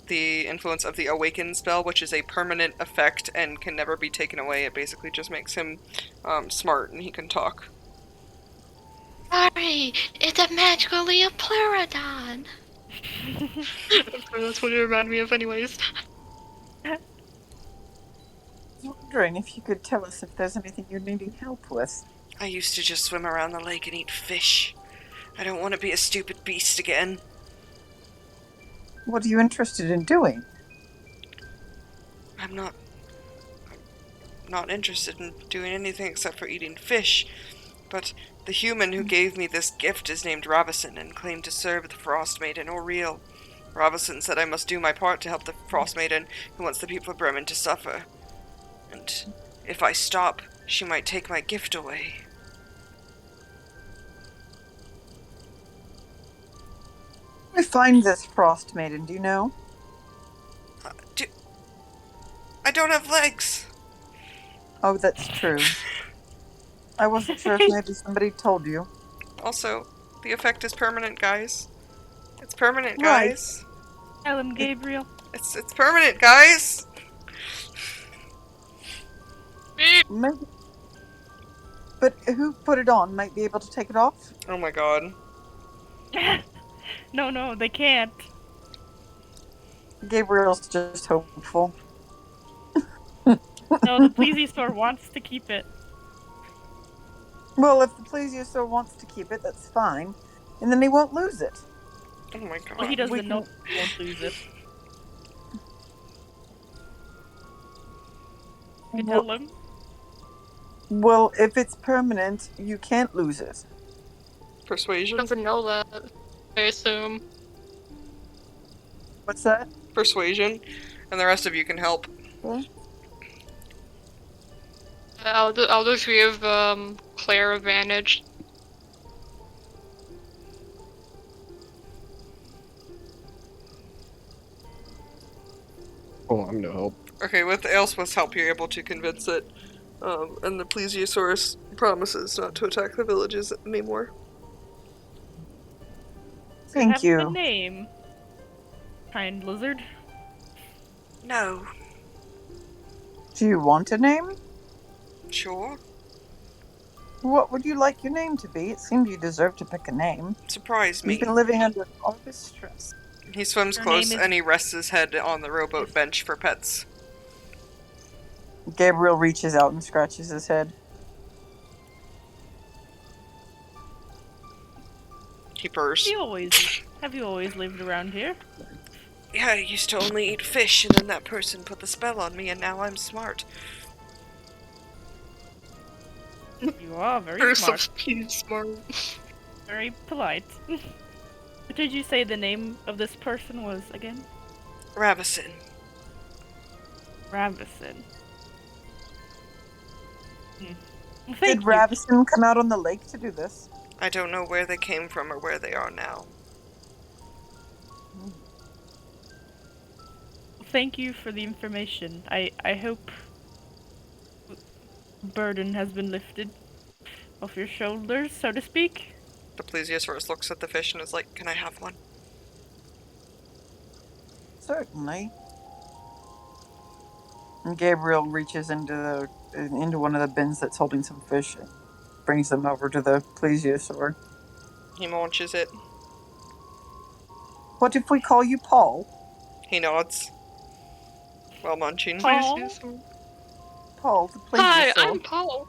the influence of the Awaken spell, which is a permanent effect and can never be taken away. It basically just makes him smart and he can talk. Sorry, it's a magical Leopleurodon. That's what it reminded me of anyways. I was wondering if you could tell us if there's anything you're needing help with. I used to just swim around the lake and eat fish. I don't want to be a stupid beast again. What are you interested in doing? I'm not interested in doing anything except for eating fish. But the human who gave me this gift is named Ravison and claimed to serve the Frost Maiden Oriel. Ravison said I must do my part to help the Frost Maiden who wants the people of Bremen to suffer. And if I stop, she might take my gift away. Where do we find this Frost Maiden, do you know? I don't have legs! Oh, that's true. I wasn't sure if maybe somebody told you. Also, the effect is permanent, guys. It's permanent, Right. guys. Tell him, Gabriel. It's permanent, guys! Maybe. But who put it on might be able to take it off? Oh my god. No, they can't. Gabriel's just hopeful. No, the plesiosaur wants to keep it. Well, if the plesiosaur wants to keep it, that's fine. And then he won't lose it. Oh my god. Well, he doesn't we know can- he won't lose it. You tell him. Well, if it's permanent, you can't lose it. Persuasion? Doesn't know that, I assume. What's that? Persuasion. And the rest of you can help. Okay. I'll just give Claire advantage. Oh, I'm no help. Okay, with Aelswith's help, you're able to convince it. And the Plesiosaurus promises not to attack the villages anymore. Thank have a you. name. Kind lizard. No. Do you want a name? Sure. What would you like your name to be? It seems you deserve to pick a name. Surprise me. You've been living under all this stress. He swims Her close name is- and he rests his head on the rowboat bench for pets. Gabriel reaches out and scratches his head. He purrs. Have you always lived around here? Yeah, I used to only eat fish, and then that person put the spell on me, and now I'm smart. You are very You're smart. so smart. Very polite. What did you say the name of this person was again? Ravison. Ravison. Well, Did thank you. Ravison come out on the lake to do this? I don't know where they came from or where they are now. Thank you for the information. I hope burden has been lifted off your shoulders, so to speak. The Plesiosaurus looks at the fish and is like, "Can I have one?" Certainly. And Gabriel reaches into one of the bins that's holding some fish and brings them over to the plesiosaur. He munches it. What if we call you Paul? He nods. While munching. Paul? Paul, the plesiosaur. Hi, I'm Paul.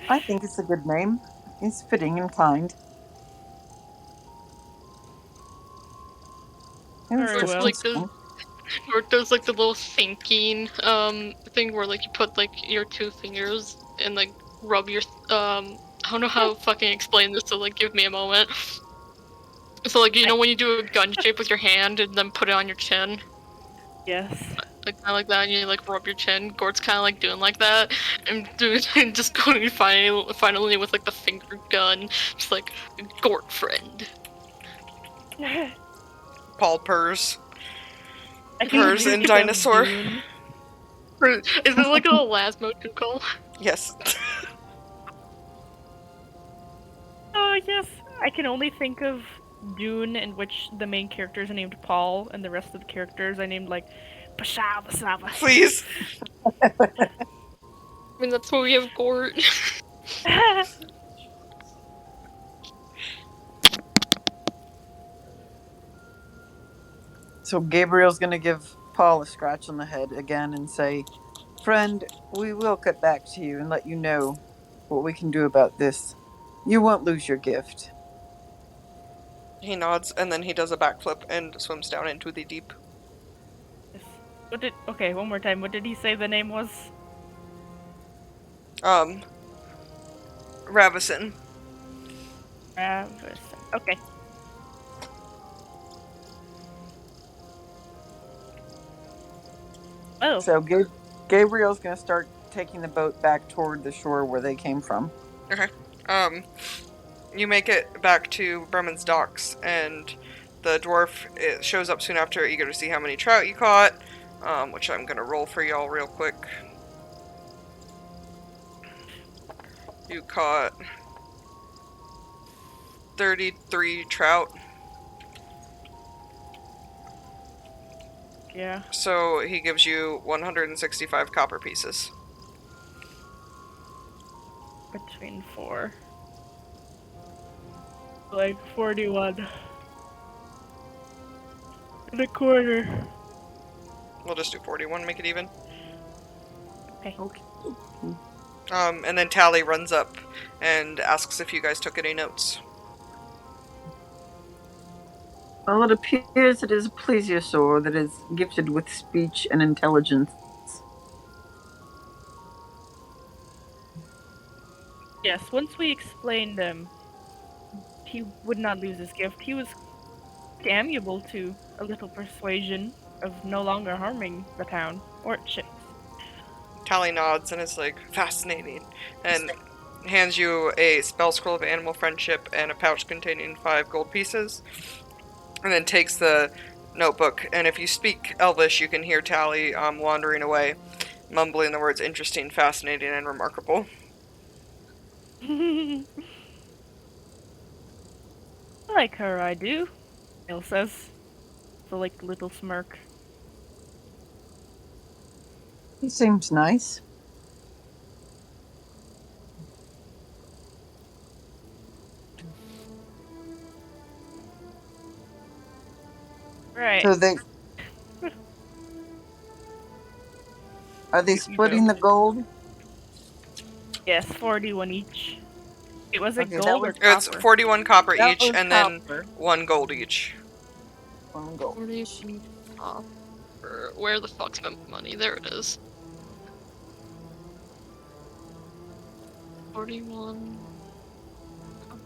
I think it's a good name. It's fitting and kind. It was Very just well. Like this, insane. or there's like the little thinking thing where like you put like your two fingers and like rub your I don't know how to fucking explain this, so like give me a moment. So like you know when you do a gun shape with your hand and then put it on your chin, Yes. like kind of like that, and you like rub your chin. Gort's kind of like doing like that, and doing and just going finally with like the finger gun, just like Gort friend. Paul purrs. I can Purrs think in of dinosaur. Dune. Is it like a Lasmo call? Yes. Oh yes, I can only think of Dune, in which the main character is named Paul, and the rest of the characters are named like Pashaw Basava. Please. I mean that's why we have Gort. So Gabriel's going to give Paul a scratch on the head again and say, "Friend, we will get back to you and let you know what we can do about this. You won't lose your gift." He nods and then he does a backflip and swims down into the deep. Okay, one more time. What did he say the name was? Ravison. Ravison. Okay. Oh. So Gabriel's going to start taking the boat back toward the shore where they came from. Okay. You make it back to Bremen's docks, and the dwarf shows up soon after, eager to see how many trout you caught, which I'm gonna roll for y'all real quick. You caught 33 trout. Yeah. So he gives you 165 copper pieces. Between 4. Like 41. And a quarter. We'll just do 41, make it even. Okay. And then Tally runs up and asks if you guys took any notes. Well, it appears it is a plesiosaur that is gifted with speech and intelligence. Yes, once we explained he would not lose his gift. He was quite amiable to a little persuasion of no longer harming the town or its ships. Tally nods and is like, fascinating, and hands you a spell scroll of animal friendship and a pouch containing 5 gold pieces, and then takes the notebook. And if you speak Elvish, you can hear Tally wandering away, mumbling the words interesting, fascinating, and remarkable. I like her, I do, Il says. So like little smirk. He seems nice. Right. So are they You splitting go. the gold? Yes, 41 each. It was it Okay, that gold or was It's copper? 41 copper that each, was and then copper. 1 gold each. 1 gold. 40 copper. Where the fuck's my money? There it is. 41 copper.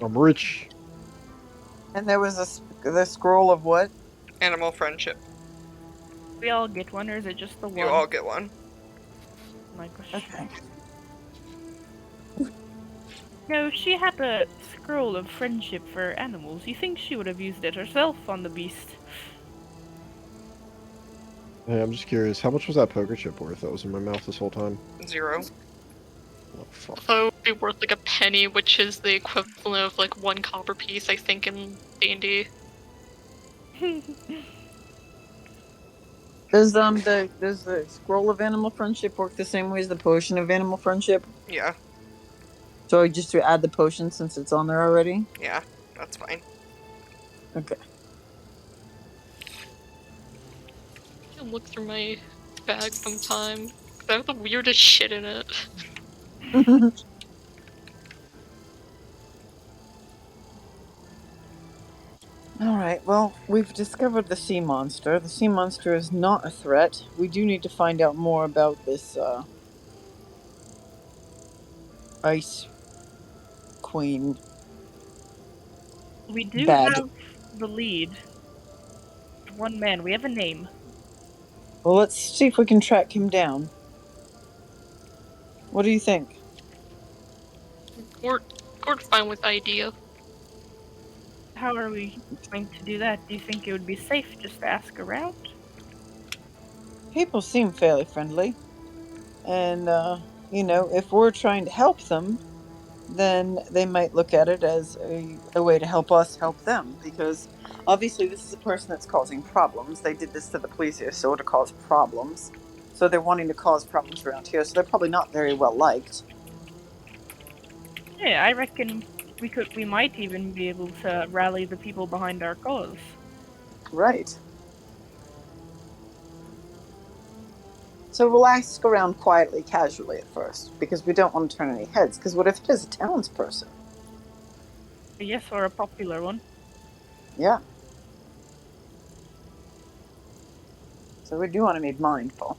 I'm rich. And there was the scroll of what? Animal friendship. We all get one, or is it just the one? You all get one. My gosh. Okay. No, she had a scroll of friendship for animals. You think she would have used it herself on the beast? Hey, I'm just curious. How much was that poker chip worth that was in my mouth this whole time? 0. Oh, fuck. So it would be worth like a penny, which is the equivalent of like 1 copper piece, I think, in D&D. Does the scroll of animal friendship work the same way as the potion of animal friendship? Yeah, So just to add the potion since it's on there already? yeah, that's fine. Okay. I can look through my bag sometime. 'Cause I have the weirdest shit in it. All right. Well, we've discovered the sea monster. The sea monster is not a threat. We do need to find out more about this ice queen We do bad. have the lead. One man. We have a name. Well, let's see if we can track him down. What do you think? Gord's fine with the idea. How are we going to do that? Do you think it would be safe just to ask around? People seem fairly friendly, and if we're trying to help them, then they might look at it as a way to help us help them, because obviously this is a person that's causing problems. They did this to the police here, so to cause problems. So they're wanting to cause problems around here, so they're probably not very well liked. Yeah, I reckon we might even be able to rally the people behind our cause. Right. So we'll ask around quietly, casually at first, because we don't want to turn any heads, because what if it is a townsperson? Yes, or a popular one. Yeah. So we do want to be mindful.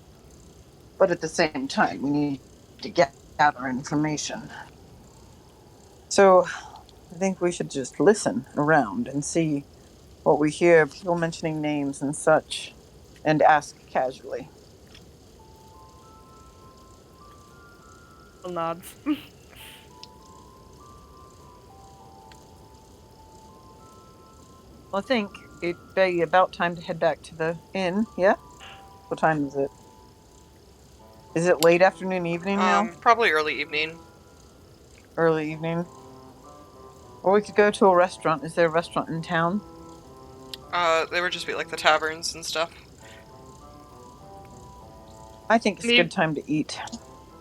But at the same time, we need to gather information. So I think we should just listen around and see what we hear, people mentioning names and such, and ask casually. Nods. Well, I think it'd be about time to head back to the inn, yeah? What time is it? Is it late afternoon, evening now? Probably early evening. Early evening? Or we could go to a restaurant. Is there a restaurant in town? They would just be like the taverns and stuff. I think it's a good time to eat.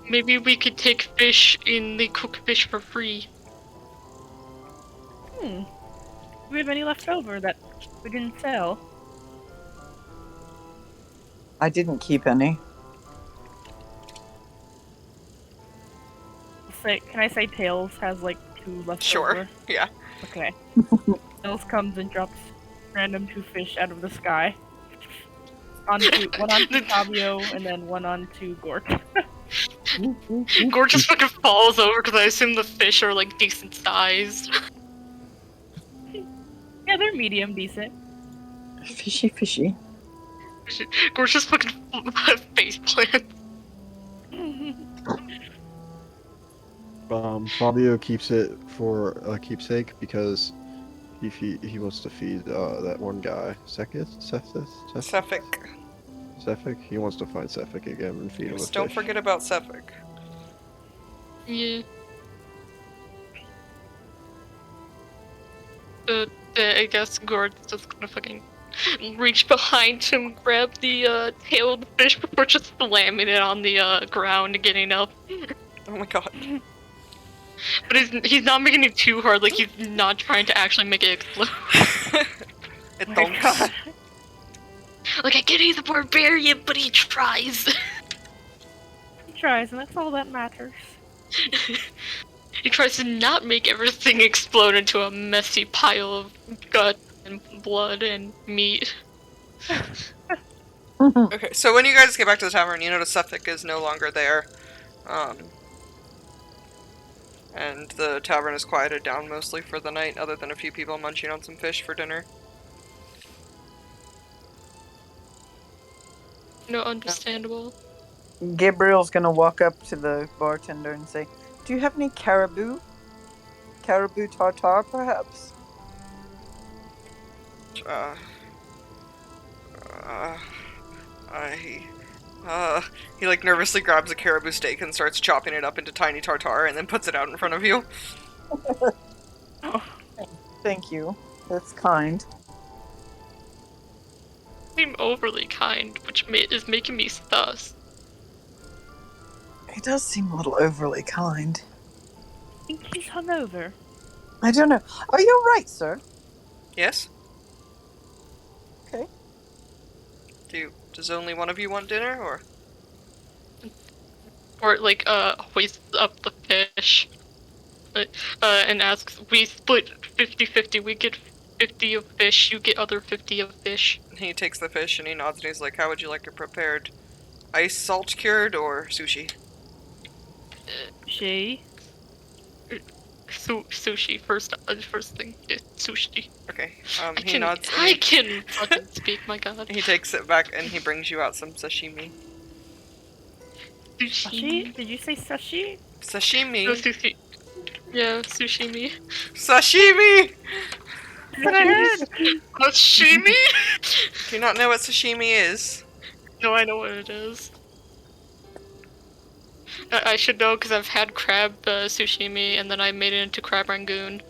Maybe we could take fish in the cook fish for free. Do we have any left over that we didn't sell? I didn't keep any. Can I say Tails has like 2 left Sure. over? Yeah. Okay. Tails comes and drops random 2 fish out of the sky. One onto Fabio and then one onto Gort. Gort just fucking falls over because I assume the fish are like decent sized. Yeah, they're medium decent. Fishy, fishy. Gort just fucking face plant. Fabio keeps it for a keepsake because he wants to feed that one guy. Suffolk. Sefik? He wants to find Sefik again and feed him with Just don't fish. forget about Suffolk. Yeah. I guess Gort's just gonna fucking reach behind him, grab the tail of the fish before just slamming it on the ground and getting up. Oh my god. But he's not making it too hard, like he's not trying to actually make it explode. It Oh my thumps. god. Like, I get he's a barbarian, but he tries. He tries, and that's all that matters. He tries to not make everything explode into a messy pile of gut and blood and meat. Okay, so when you guys get back to the tavern, you notice Suffolk is no longer there. And the tavern is quieted down mostly for the night, other than a few people munching on some fish for dinner. No, understandable. Gabriel's gonna walk up to the bartender and say, "Do you have any caribou? Caribou tartare, perhaps?" Uh, he like nervously grabs a caribou steak and starts chopping it up into tiny tartare and then puts it out in front of you. Oh, Thank you. That's kind. Seem overly kind, which is making me sus. He does seem a little overly kind. I think he's hungover. I don't know. Are you all right, sir? Yes? Okay. Does only one of you want dinner, or? Or like hoists up the fish and asks, we split 50-50, we get 50 of fish, you get other 50 of fish. He takes the fish and he nods and he's like, how would you like it prepared? Ice salt cured or sushi? She? Sushi first thing. Yeah, sushi. Okay, I he can, nods and I can fucking speak, my god. he takes it back and he brings you out some sashimi. Sashi? Did you say sashi? Sashimi? No, sushi. Yeah, sushimi. Sashimi! Sashimi? Do you not know what sashimi is? No, I know what it is. I should know because I've had crab sushimi and then I made it into crab rangoon.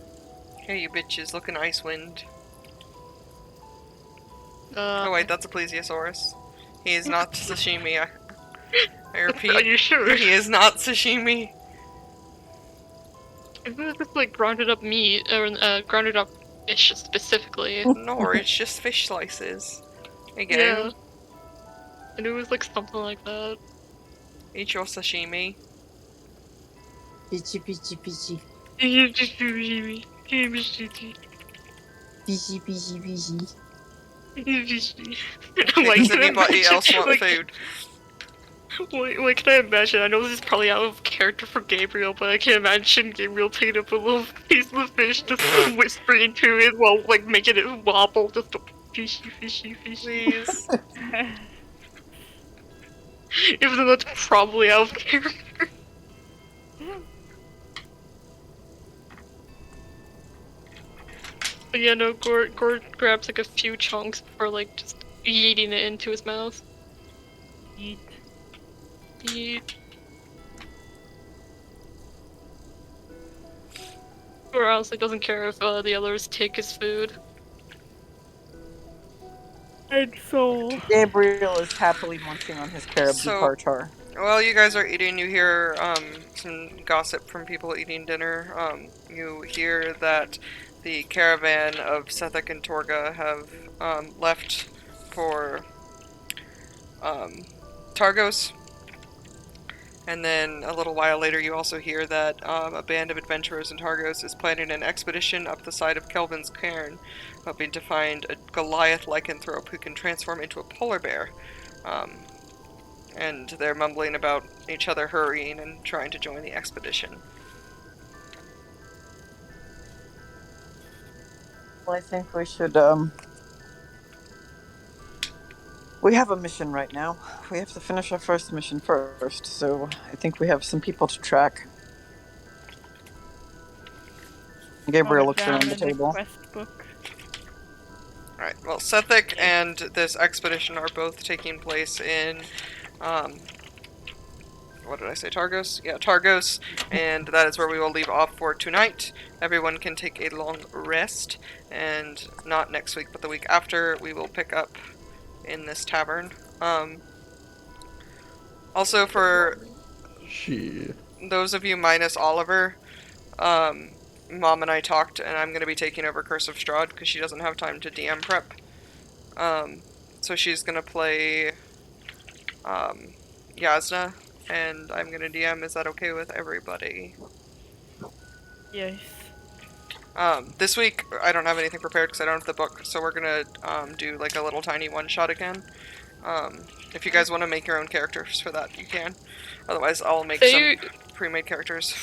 Here you bitches, look in Icewind. Uh, Oh wait, that's a plesiosaurus. He is not sashimi. I Are repeat, you sure? he is not sashimi. Isn't it just like grounded up meat or grounded up fish specifically? No, it's just fish slices. Again, Yeah. And it was like something like that. eat your sashimi. Peachy, peachy, peachy. Sushimi. Peachy, peachy, peachy. Does anybody else want food? Like, can I imagine? I know this is probably out of character for Gabriel, but I can imagine Gabriel taking up a little piece of the fish, just whispering to it while, like, making it wobble, just fishy, fishy, fishy. Please. Even though that's probably out of character. But yeah, no, Gord grabs, like, a few chunks before, like, just yeeting it into his mouth. Eat. Yeet. Or else he doesn't care if the others take his food. And so... Gabriel is happily munching on his caribou So- tartare. While you guys are eating, you hear some gossip from people eating dinner. You hear that the caravan of Sethek and Torga have left for Targos, And then a little while later, you also hear that a band of adventurers in Targos is planning an expedition up the side of Kelvin's cairn, hoping to find a Goliath lycanthrope who can transform into a polar bear. And they're mumbling about each other hurrying and trying to join the expedition. Well, I think we should. We have a mission right now. We have to finish our first mission first, so I think we have some people to track. Wrote Gabriel it looks down around the in the table. quest book. Alright, well, Sethic and this expedition are both taking place in, what did I say, Targos? Yeah, Targos, and that is where we will leave off for tonight. Everyone can take a long rest, and not next week, but the week after, we will pick up in this tavern. Also, for She. those of you minus Oliver, Mom and I talked, and I'm going to be taking over Curse of Strahd because she doesn't have time to DM prep. So she's going to play Yasna, and I'm going to DM. Is that okay with everybody? Yes. This week, I don't have anything prepared because I don't have the book, so we're going to do like a little tiny one-shot again. If you guys want to make your own characters for that, you can. Otherwise, I'll make some pre-made characters.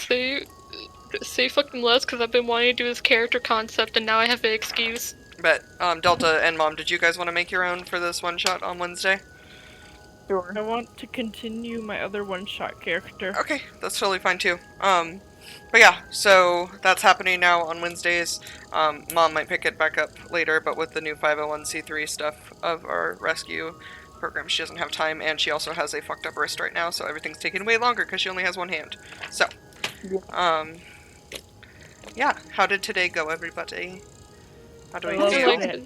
Say fucking less, because I've been wanting to do this character concept, and now I have an excuse. But, Delta and Mom, did you guys want to make your own for this one-shot on Wednesday? Sure. I want to continue my other one-shot character. Okay, that's totally fine too. But yeah, so that's happening now on Wednesdays. Mom might pick it back up later, but with the new 501c3 stuff of our rescue program, she doesn't have time, and she also has a fucked up wrist right now, so everything's taking way longer because she only has one hand. So, yeah, how did today go, everybody? How do we Love feel? it.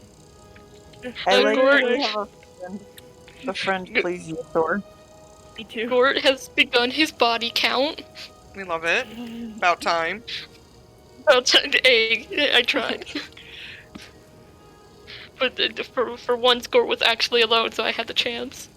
I like Gort- that we have a friend, please, Thor. Me too. Gort has begun his body count. We love it. About time. I tried. But for once, Gort was actually alone, so I had the chance.